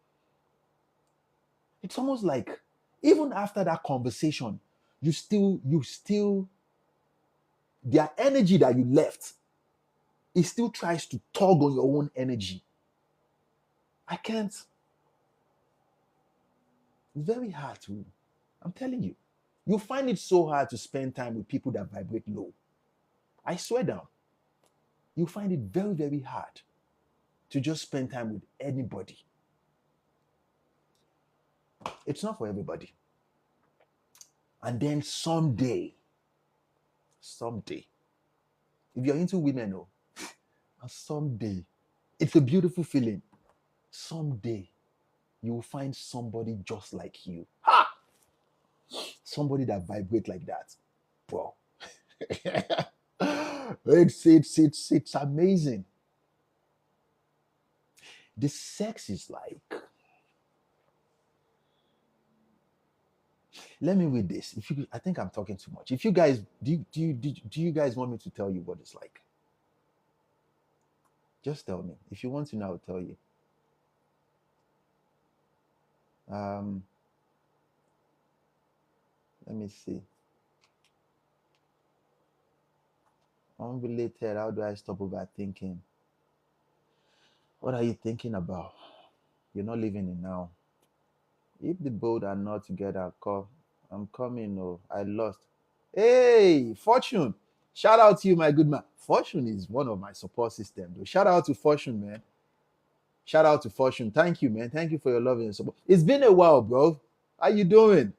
it's almost like even after that conversation, you still their energy that you left, it still tries to tug on your own energy. I can't. It's very hard to. I'm telling you. You find it so hard to spend time with people that vibrate low. I swear down. You find it very, very hard to just spend time with anybody. It's not for everybody. And then someday, if you're into women, oh, and someday, it's a beautiful feeling. Someday, you will find somebody just like you. Ha! Somebody that vibrates like that. Bro. It's amazing. The sex is like, let me read this. If you, I think I'm talking too much. If you guys, do you guys want me to tell you what it's like? Just tell me. If you want to know, I'll tell you. Um, let me see. Unrelated. How do I stop overthinking? What are you thinking about? You're not living in now. If the both are not together, call. I'm coming. Oh, I lost. Hey, Fortune. Shout out to you, my good man. Fortune is one of my support systems. Shout out to Fortune, man. Shout out to Fortune. Thank you, man. Thank you for your love and support. It's been a while, bro. How you doing?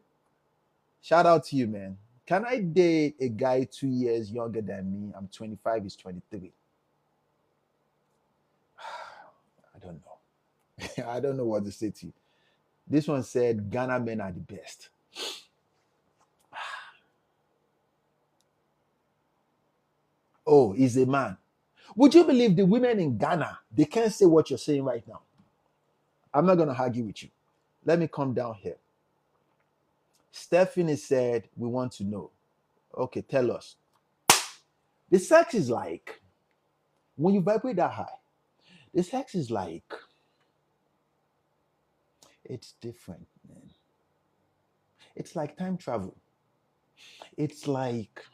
Shout out to you, man. Can I date a guy 2 years younger than me? I'm 25, he's 23. I don't know. I don't know what to say to you. This one said Ghana men are the best. Oh, he's a man. Would you believe the women in Ghana, they can't say what you're saying right now? I'm not going to argue with you. Let me come down here. Stephanie said, we want to know. Okay, tell us. The sex is like, when you vibrate that high, the sex is like, it's different, man. It's like time travel. It's like,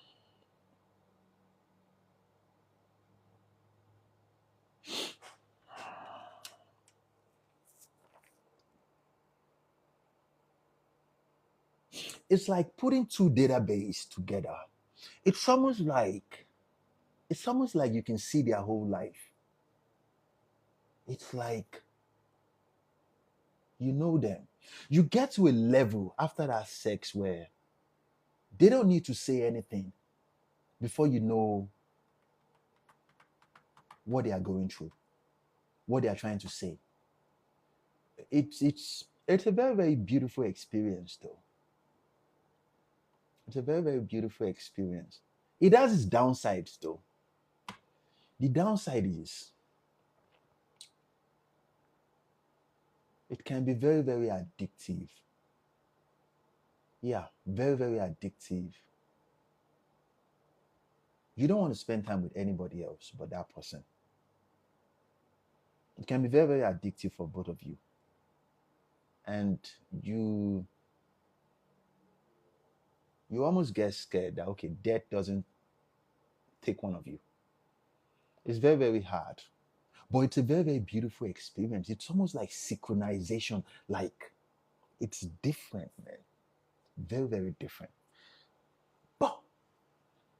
putting two databases together. It's almost like, you can see their whole life. It's like you know them. You get to a level after that sex where they don't need to say anything before you know what they are going through, what they are trying to say. It's a very, very beautiful experience though. It's a very, very beautiful experience. It has its downsides though. The downside is it can be very, very addictive. Yeah, very, very addictive. You don't want to spend time with anybody else but that person. It can be very, very addictive for both of you. And you almost get scared that, okay, death doesn't take one of you. It's very, very hard. But it's a very, very beautiful experience. It's almost like synchronization. Like, it's different, man. Very, very different. But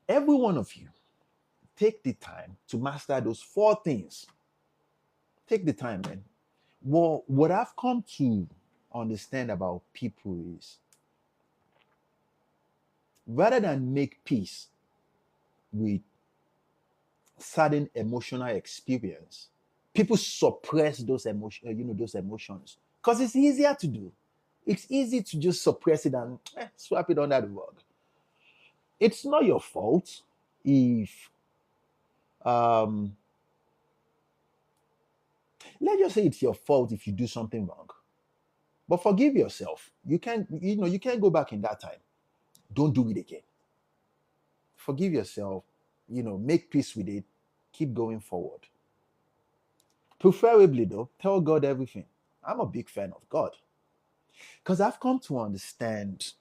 every one of you, take the time to master those 4 things. Take the time, man. Well, what I've come to understand about people is rather than make peace with certain emotional experience, people suppress those those emotions because it's easier to do. It's easy to just suppress it and swap it under the rug. It's not your fault if um let's just say it's your fault if you do something wrong. But forgive yourself. You can't go back in that time. Don't do it again. Forgive yourself, make peace with it, keep going forward. Preferably though, tell God everything. I'm a big fan of God. Because I've come to understand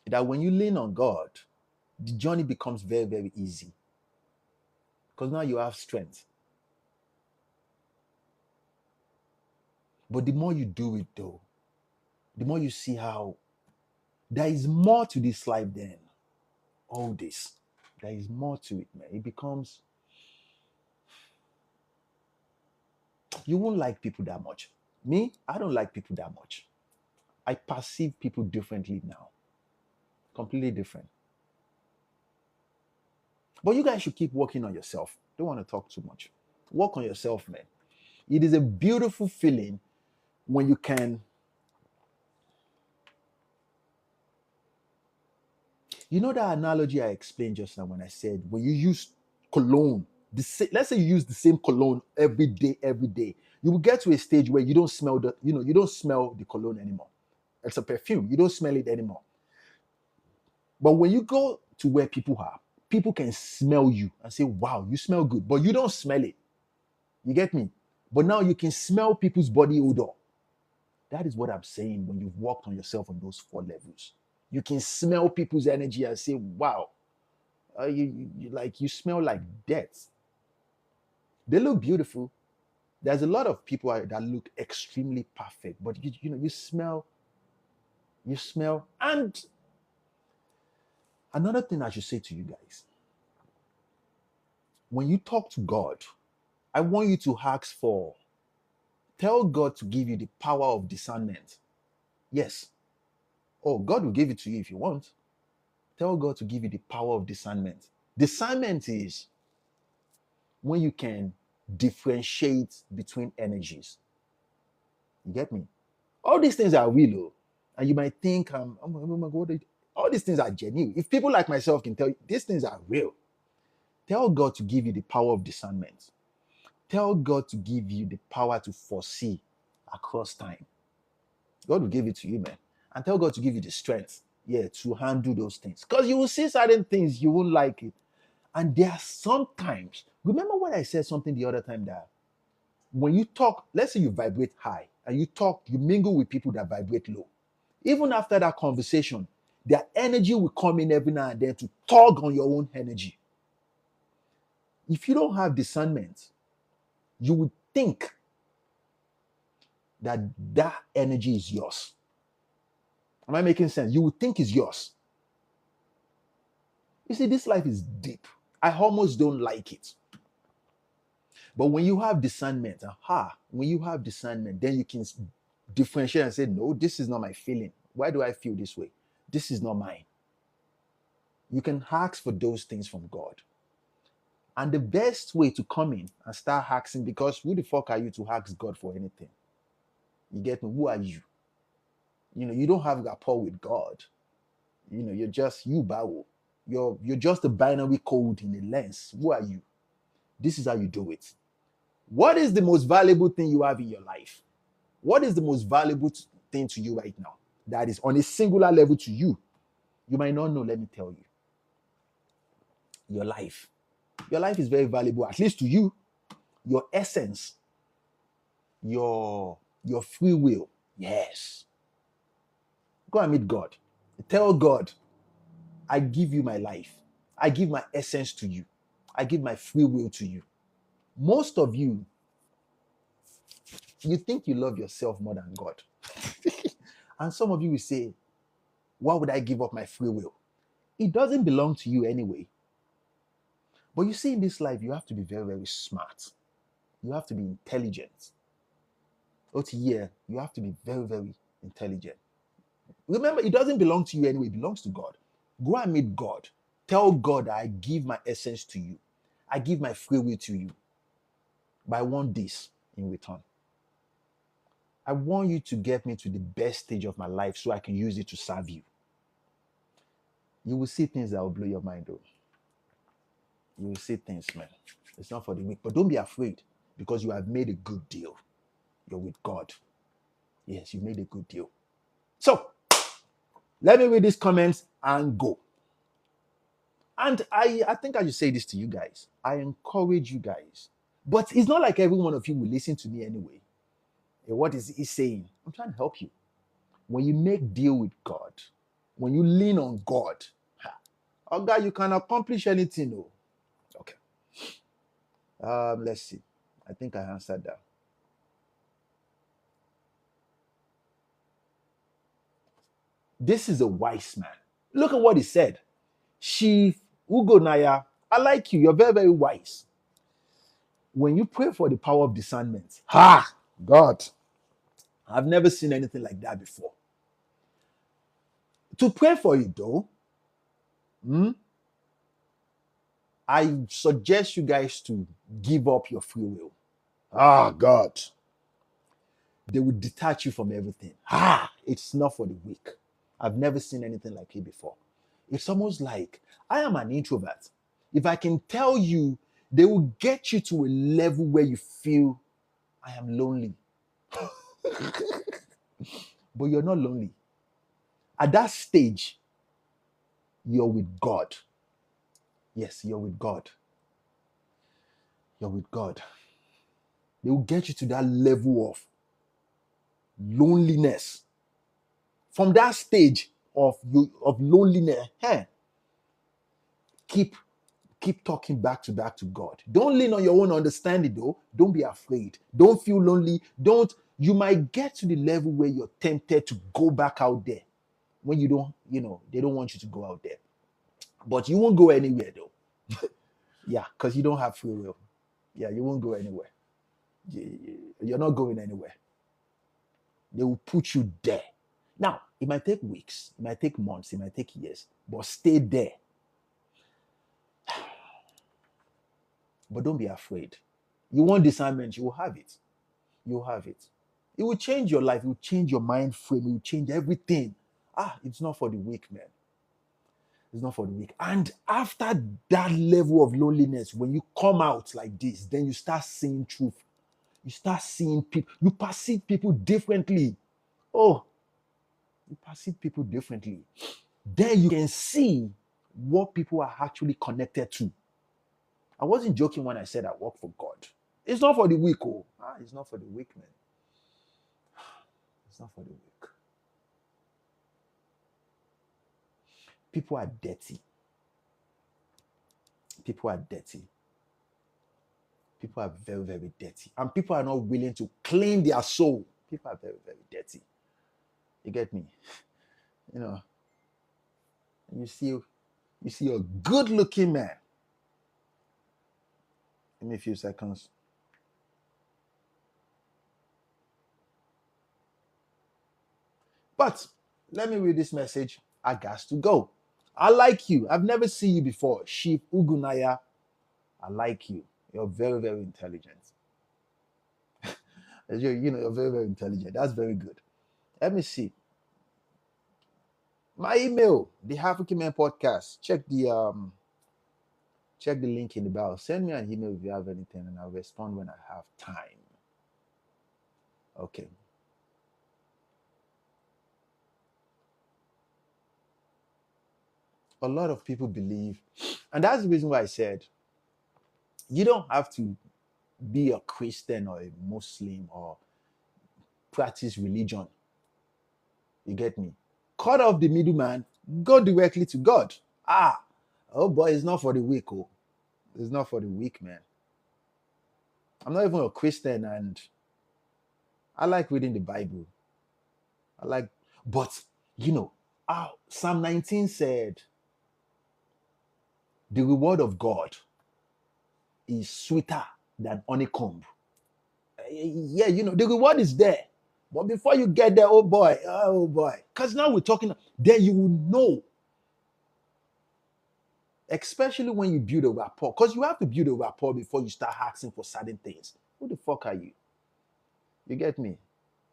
that when you lean on God, the journey becomes very, very easy. Because now you have strength. But the more you do it though, the more you see how there is more to this life than all this. There is more to it, man. It becomes You won't like people that much. Me, I don't like people that much. I perceive people differently now. Completely different. But you guys should keep working on yourself. Don't want to talk too much. Work on yourself, man. It is a beautiful feeling when you can. You know that analogy I explained just now when I said when you use cologne, let's say you use the same cologne every day, you will get to a stage where you don't smell you don't smell the cologne anymore. It's a perfume. You don't smell it anymore. But when you go to where people are, people can smell you and say, wow, you smell good, but you don't smell it. You get me? But now you can smell people's body odor. That is what I'm saying when you've worked on yourself on those 4 levels. You can smell people's energy and say, wow, you smell like death. They look beautiful. There's a lot of people that look extremely perfect, but you smell. And another thing I should say to you guys, when you talk to God, I want you to tell God to give you the power of discernment. Yes. Oh, God will give it to you if you want. Tell God to give you the power of discernment. Discernment is when you can differentiate between energies. You get me? All these things are real, though. And you might think, oh my God, all these things are genuine. If people like myself can tell you, these things are real. Tell God to give you the power of discernment. Tell God to give you the power to foresee across time. God will give it to you, man. And tell God to give you the strength, to handle those things. Because you will see certain things, you won't like it. And there are sometimes, remember when I said something the other time that when you talk, let's say you vibrate high and you mingle with people that vibrate low. Even after that conversation, their energy will come in every now and then to tug on your own energy. If you don't have discernment, you would think that energy is yours. Am I making sense? You would think it's yours. You see, this life is deep. I almost don't like it. But when you have discernment, then you can differentiate and say, no, this is not my feeling. Why do I feel this way? This is not mine. You can ask for those things from God. And the best way to come in and start asking, because who the fuck are you to ask God for anything? You get me? Who are you? You don't have rapport with God. You're just you, Bawo. You're just a binary code in a lens. Who are you? This is how you do it. What is the most valuable thing you have in your life? What is the most valuable thing to you right now that is on a singular level to you? You might not know, let me tell you. Your life. Your life is very valuable, at least to you. Your essence, your free will. Yes. Go and meet God. Tell God, I give you my life. I give my essence to you. I give my free will to you. Most of you think you love yourself more than God. And some of you will say, why would I give up my free will? It doesn't belong to you anyway. But you see, in this life, you have to be very, very smart. You have to be intelligent. You have to be very, very intelligent. Remember, it doesn't belong to you anyway. It belongs to God. Go and meet God. Tell God, I give my essence to you. I give my free will to you. But I want this in return. I want you to get me to the best stage of my life so I can use it to serve you. You will see things that will blow your mind, though. You will see things, man. It's not for the weak. But don't be afraid, because you have made a good deal. You're with God. Yes, you made a good deal. So, let me read these comments and go. And I think I should say this to you guys. I encourage you guys. But it's not like every one of you will listen to me anyway. What is he saying? I'm trying to help you. When you make deal with God, when you lean on God, oh God, you can accomplish anything. Oh. Okay. Let's see. I think I answered that. This is a wise man. Look at what he said. Chief Ugo Naya, I like you. You're very, very wise. when you pray for the power of discernment, ha, God, I've never seen anything like that before. To pray for it though, I suggest you guys to give up your free will. Ah, God. They will detach you from everything. It's not for the weak. I've never seen anything like it before. It's almost like I am an introvert. If I can tell you, they will get you to a level where you feel I am lonely. But you're not lonely. At that stage, you're with God. Yes, you're with God. You're with God. They will get you to that level of loneliness. From that stage of loneliness, keep talking back to God. Don't lean on your own understanding though. Don't be afraid. Don't feel lonely. You might get to the level where you're tempted to go back out there when you don't, they don't want you to go out there. But you won't go anywhere though. Yeah, because you don't have free will. Yeah, you won't go anywhere. You're not going anywhere. They will put you there. Now, it might take weeks, it might take months, it might take years, but stay there. But don't be afraid. You want discernment, you will have it. You will have it. It will change your life, it will change your mind frame, it will change everything. It's not for the weak, man. It's not for the weak. And after that level of loneliness, when you come out like this, then you start seeing truth. You start seeing people. You perceive people differently. Oh, you perceive people differently. Then you can see what people are actually connected to. I wasn't joking when I said I work for God. It's not for the weak, oh. It's not for the weak, man. It's not for the weak. People are dirty. People are dirty. People are very, very dirty. And people are not willing to clean their soul. People are very, very dirty. You get me? You see a good-looking man. Give me a few seconds. But let me read this message. I got to go. I like you. I've never seen you before. Chief Ugunaya. I like you. You're very, very intelligent. You're very, very intelligent. That's very good. Let me see. My email, the African Man Podcast. Check the link in the bio. Send me an email if you have anything, and I'll respond when I have time. Okay. A lot of people believe, and that's the reason why I said you don't have to be a Christian or a Muslim or practice religion. You get me? Cut off the middleman, go directly to God. Oh boy, it's not for the weak. Oh, it's not for the weak, man. I'm not even a Christian, and I like reading the Bible. But Psalm 19 said, the reward of God is sweeter than honeycomb. Yeah, the reward is there. But before you get there, oh boy. Because now we're talking, then you will know. Especially when you build a rapport. Because you have to build a rapport before you start asking for certain things. Who the fuck are you? You get me?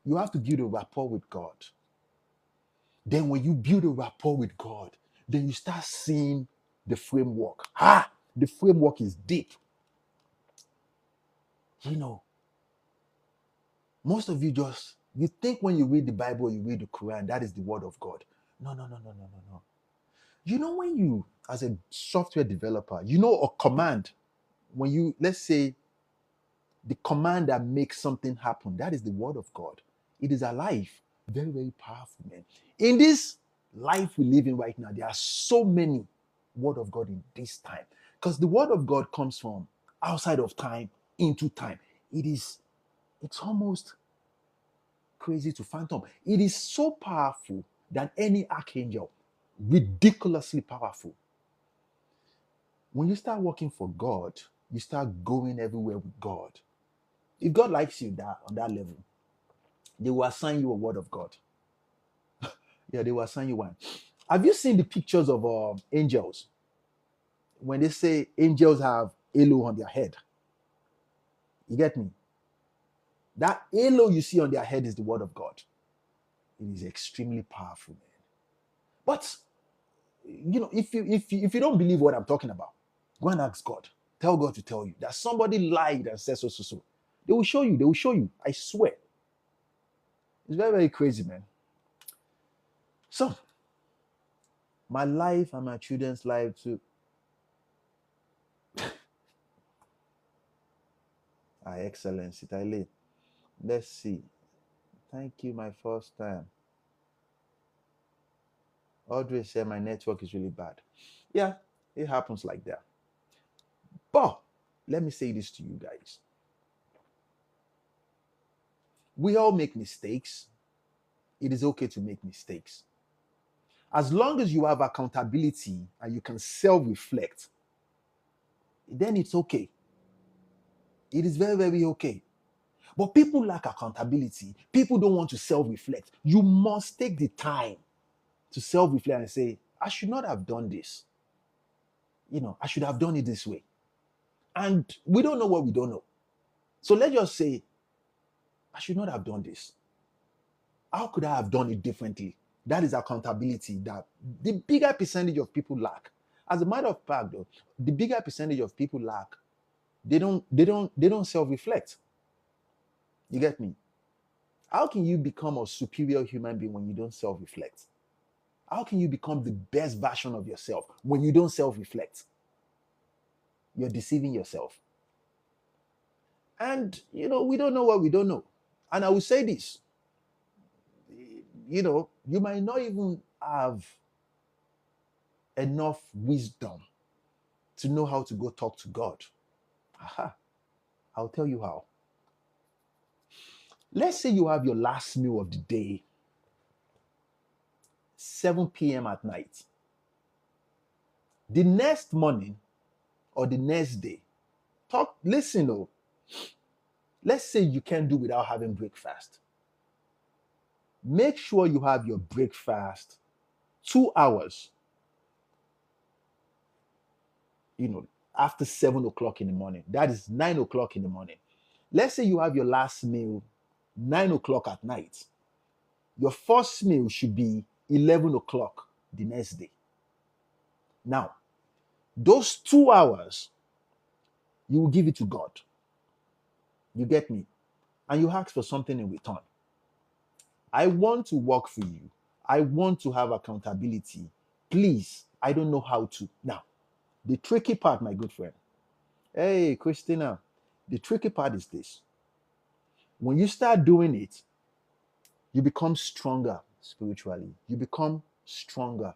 You have to build a rapport with God. Then when you build a rapport with God, then you start seeing the framework. The framework is deep. Most of you think when you read the Bible, you read the Quran, that is the word of God. No. When you, as a software developer, a command, let's say, the command that makes something happen, that is the word of God. It is alive. Very, very powerful, man. In this life we live in right now, there are so many word of God in this time. Because the word of God comes from outside of time into time. It's almost crazy to fathom. It is so powerful than any archangel. Ridiculously powerful. When you start working for God, you start going everywhere with God. If God likes you that on that level, they will assign you a word of God. Yeah, they will assign you one. Have you seen the pictures of angels? When they say angels have halo on their head, you get me? That halo you see on their head is the word of God. It is extremely powerful, man. But if you don't believe what I'm talking about, go and ask God. Tell God to tell you that somebody lied and said so so so. They will show you. They will show you. I swear. It's very very crazy, man. So my life and my children's life too. Ah, Excellency, Taile. Let's see. Thank you, my first time. Audrey said my network is really bad. Yeah, it happens like that. But let me say this to you guys. We all make mistakes. It is okay to make mistakes. As long as you have accountability and you can self-reflect, then it's okay. It is very, very okay. But people lack accountability. People don't want to self-reflect. You must take the time to self-reflect and say, I should not have done this. I should have done it this way. And we don't know what we don't know. So let's just say, I should not have done this. How could I have done it differently? That is accountability that the bigger percentage of people lack. As a matter of fact, though, the bigger percentage of people lack, they don't self-reflect. You get me? How can you become a superior human being when you don't self-reflect? How can you become the best version of yourself when you don't self-reflect? You're deceiving yourself. And we don't know what we don't know. And I will say this, you might not even have enough wisdom to know how to go talk to God. Aha. I'll tell you how. Let's say you have your last meal of the day, 7 p.m. at night. The next morning or the next day, listen, let's say you can't do without having breakfast. Make sure you have your breakfast 2 hours, after 7 o'clock in the morning. That is 9 o'clock in the morning. Let's say you have your last meal 9 o'clock at night. Your first meal should be 11 o'clock the next day. Now, those 2 hours, you will give it to God. You get me? And you ask for something in return. I want to work for you. I want to have accountability. Please, I don't know how to. Now, the tricky part, my good friend. Hey, Christina, the tricky part is this. When you start doing it, you become stronger spiritually. You become stronger.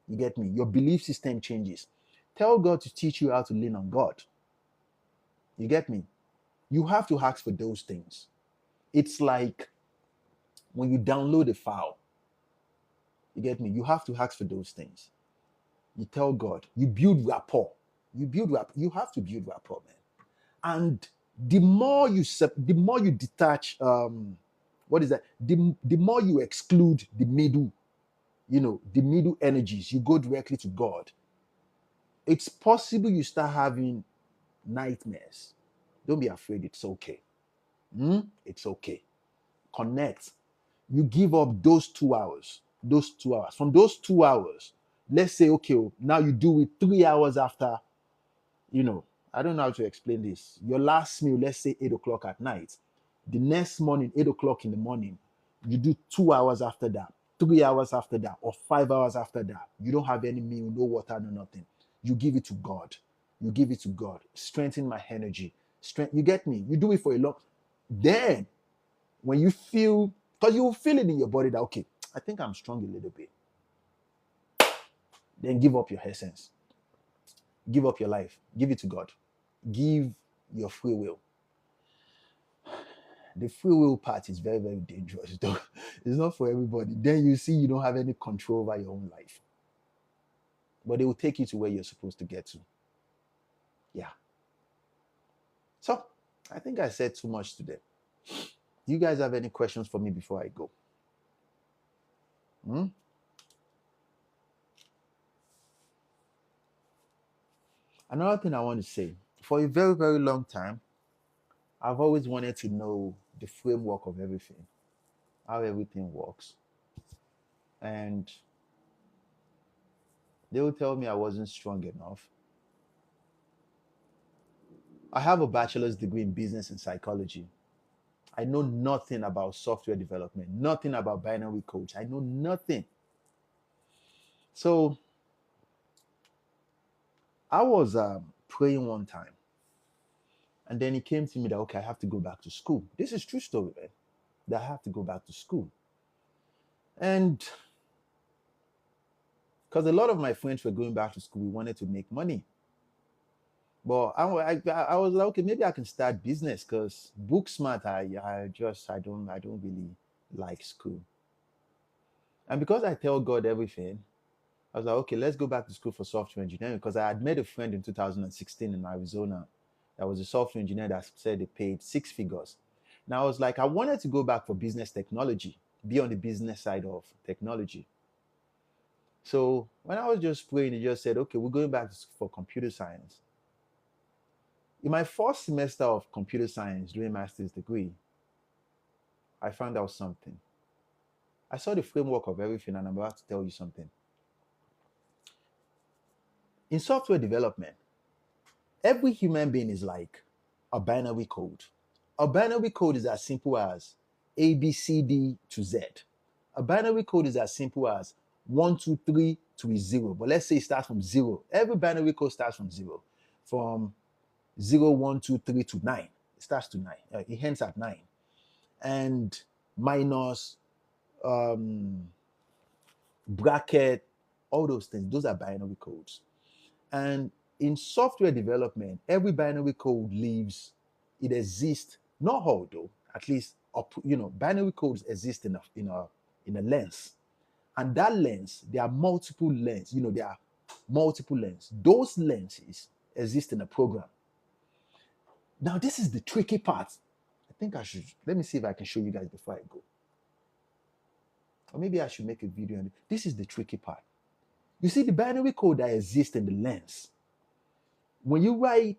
You get me? Your belief system changes. Tell God to teach you how to lean on God. You get me? You have to ask for those things. It's like when you download a file. You get me? You have to ask for those things. You tell God. You build rapport. You have to build rapport, man. And the more you detach, what is that? The more you exclude the middle energies, you go directly to God. It's possible you start having nightmares. Don't be afraid. It's okay. It's okay. Connect. You give up those 2 hours. Those 2 hours. From those 2 hours, let's say, okay, now you do it 3 hours after, I don't know how to explain this. Your last meal, let's say 8 o'clock at night. The next morning, 8 o'clock in the morning, you do 2 hours after that, 3 hours after that, or 5 hours after that. You don't have any meal, no water, no nothing. You give it to God. You give it to God. Strengthen my energy. You get me? You do it for a long. Then, when you feel, because you will feel it in your body that, okay, I think I'm strong a little bit. Then give up your essence. Give up your life. Give it to God. Give your free will. The free will part is very, very dangerous, though. It's not for everybody. Then you see you don't have any control over your own life. But they will take you to where you're supposed to get to. Yeah. So I think I said too much today. Do you guys have any questions for me before I go? Hmm? Another thing I want to say, for a very, very long time, I've always wanted to know the framework of everything, how everything works. And they would tell me I wasn't strong enough. I have a bachelor's degree in business and psychology. I know nothing about software development, nothing about binary codes. I know nothing. So I was praying one time, and then it came to me that, okay, I have to go back to school. This is true story, man. That I have to go back to school. And because a lot of my friends were going back to school, we wanted to make money. But I was like, okay, maybe I can start business because book smart, I don't really like school. And because I tell God everything, I was like, okay, let's go back to school for software engineering because I had met a friend in 2016 in Arizona that was a software engineer that said they paid six figures. Now I was like, I wanted to go back for business technology, be on the business side of technology. So when I was just praying, he just said, okay, we're going back for computer science. In my first semester of computer science doing master's degree, I found out something. I saw the framework of everything, and I'm about to tell you something. In software development, every human being is like a binary code. A binary code is as simple as A, B, C, D to Z. A binary code is as simple as 1, 2, 3 to 0. But let's say it starts from 0. Every binary code starts from 0. From 0, 1, 2, 3 to 9. It starts to 9. It ends at 9. And minus, um, bracket, all those things. Those are binary codes. And in software development, every binary code lives, it exists, not all though, at least, binary codes exist in a lens. And that lens, there are multiple lens, there are multiple lens. Those lenses exist in a program. Now, this is the tricky part. I think let me see if I can show you guys before I go. Or maybe I should make a video on it. This is the tricky part. You see the binary code that exists in the lens. When you write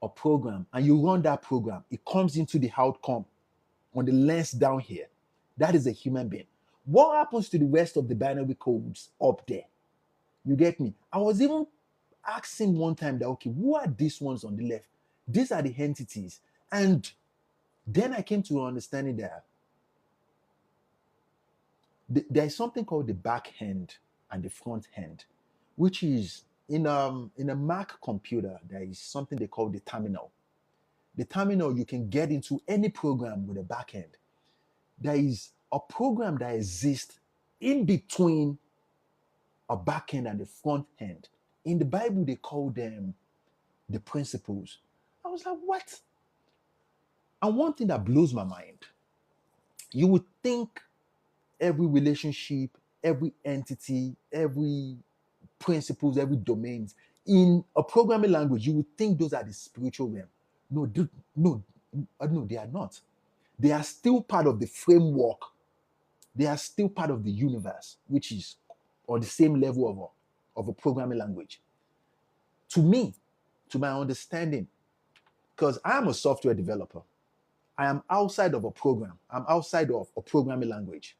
a program and you run that program, it comes into the outcome on the lens down here. That is a human being. What happens to the rest of the binary codes up there? You get me? I was even asking one time that, okay, who are these ones on the left? These are the entities. And then I came to understanding that there is something called the back end and the front end, which is in a Mac computer, there is something they call the terminal. The terminal, you can get into any program with a back end. There is a program that exists in between a back end and the front end. In the Bible, they call them the principles. I was like, what? And one thing that blows my mind, you would think every relationship, every entity, every principles, every domains in a programming language, you would think those are the spiritual realm. No, no, they are not. They are still part of the framework. They are still part of the universe, which is on the same level of a programming language. To me, to my understanding, because I am a software developer, I am outside of a program. I'm outside of a programming language.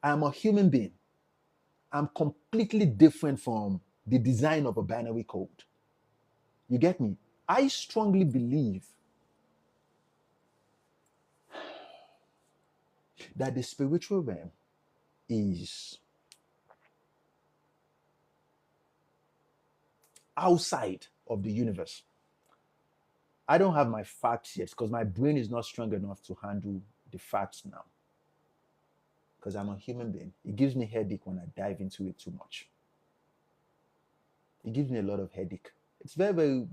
I am a human being. I'm completely different from the design of a binary code. You get me? I strongly believe that the spiritual realm is outside of the universe. I don't have my facts yet because my brain is not strong enough to handle the facts now. Because I'm a human being. It gives me headache when I dive into it too much. It gives me a lot of headache. It's very, very,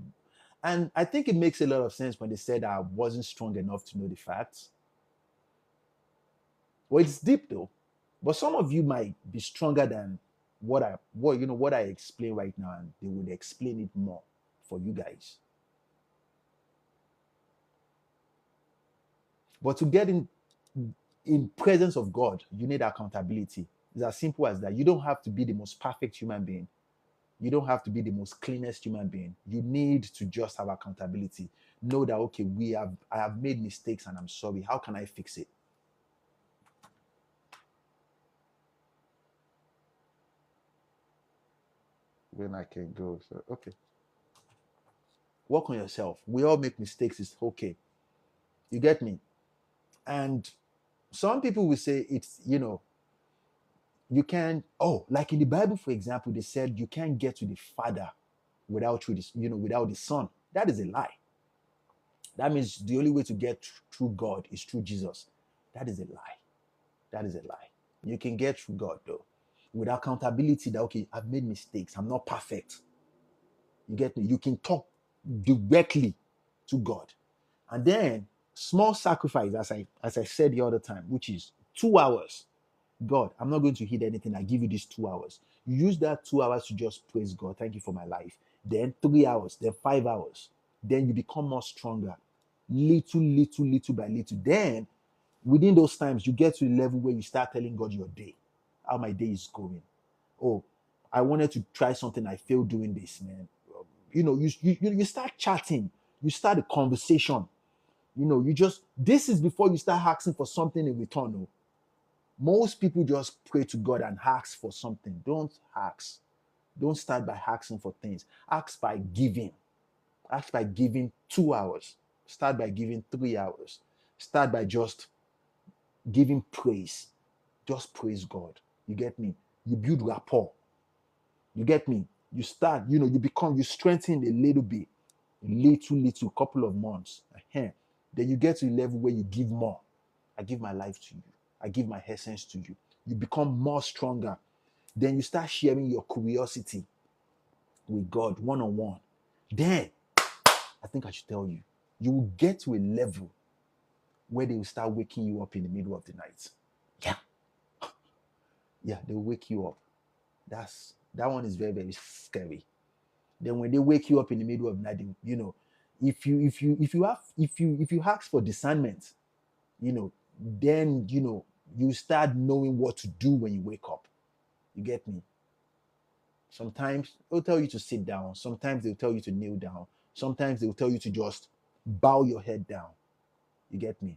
and I think it makes a lot of sense when they said I wasn't strong enough to know the facts. Well, it's deep though. But some of you might be stronger than what I explain right now, and they would explain it more for you guys. But to get in presence of God, you need accountability. It's as simple as that. You don't have to be the most perfect human being. You don't have to be the most cleanest human being. You need to just have accountability. Know that, okay, I have made mistakes and I'm sorry. How can I fix it? When I can go. So okay. Work on yourself. We all make mistakes. It's okay. You get me? And some people will say it's, you can, like in the Bible, for example, they said you can't get to the Father without the Son. That is a lie. That means the only way to get through God is through Jesus. That is a lie. That is a lie. You can get through God though, with accountability that, okay, I've made mistakes. I'm not perfect. You get me? You can talk directly to God. And then small sacrifice, as I said the other time, which is 2 hours. God, I'm not going to heed anything. I give you these 2 hours. You use that 2 hours to just praise God. Thank you for my life. Then 3 hours, then 5 hours. Then you become more stronger. Little by little. Then within those times, you get to the level where you start telling God your day, how my day is going. Oh, I wanted to try something. I failed doing this, man. You start chatting. You start a conversation. This is before you start asking for something in return. Oh. Most people just pray to God and ask for something. Don't ask. Don't start by asking for things. Ask by giving. Ask by giving 2 hours. Start by giving 3 hours. Start by just giving praise. Just praise God. You get me? You build rapport. You get me? You start, you strengthen a little bit, little, couple of months. Then you get to a level where you give more. I give my life to you. I give my essence to you. You become more stronger. Then you start sharing your curiosity with God one-on-one. Then, I think I should tell you, you will get to a level where they will start waking you up in the middle of the night. Yeah. Yeah, they'll wake you up. That one is very, very scary. Then when they wake you up in the middle of the night, if you ask for discernment, then you start knowing what to do when you wake up. You get me? Sometimes they'll tell you to sit down. Sometimes they'll tell you to kneel down. Sometimes they'll tell you to just bow your head down. You get me?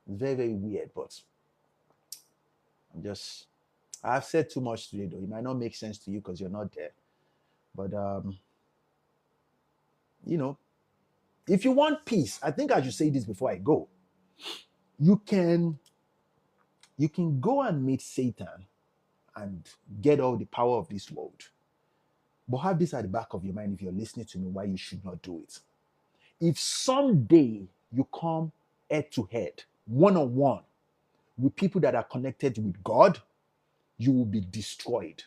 It's very, very weird, but I've said too much today, though. It might not make sense to you because you're not there. But if you want peace, I think I should say this before I go. You can go and meet Satan and get all the power of this world. But have this at the back of your mind if you're listening to me, why you should not do it. If someday you come head to head, one-on-one, with people that are connected with God, you will be destroyed.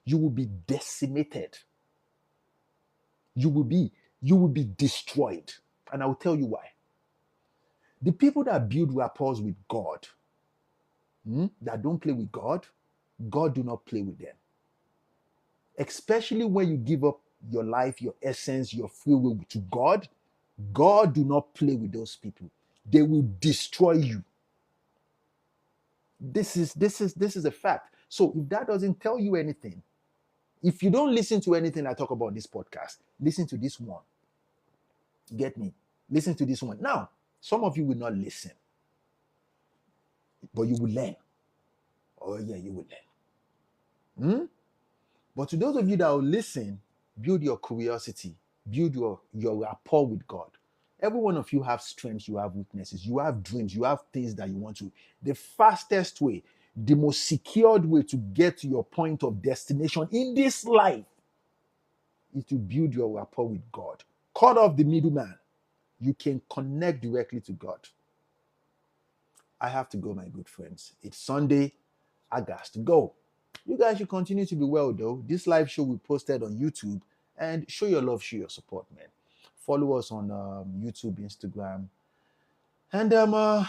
You will be decimated. You will be destroyed. And I will tell you why. The people that build rapport with God, that don't play with God, God do not play with them. Especially when you give up your life, your essence, your free will to God, God do not play with those people. They will destroy you. This is a fact. So if that doesn't tell you anything, if you don't listen to anything I talk about this podcast, listen to this one. Get me? Listen to this one. Now, some of you will not listen, but you will learn. Oh yeah, you will learn. But to those of you that will listen, build your curiosity, build your rapport with God. Every one of you have strengths, you have weaknesses, you have dreams, you have things that you want to. The fastest way, the most secured way to get to your point of destination in this life is to build your rapport with God. Cut off the middleman. You can connect directly to God. I have to go, my good friends. It's Sunday. I got to go. You guys should continue to be well, though. This live show we posted on YouTube, and show your love, show your support, man. Follow us on YouTube, Instagram, and I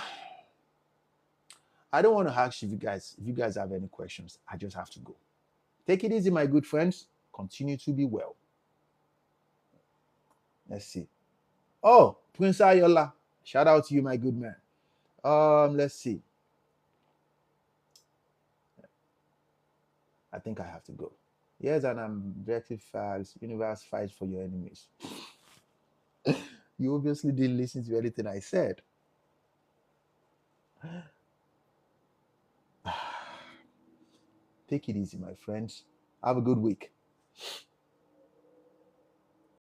don't want to ask if you guys have any questions. I just have to go. Take it easy, my good friends. Continue to be well. Let's see. Oh, Prince Ayola. Shout out to you, my good man. Let's see. I think I have to go. Yes, and I'm objective facts. Universe fights for your enemies. You obviously didn't listen to anything I said. Take it easy, my friends. Have a good week.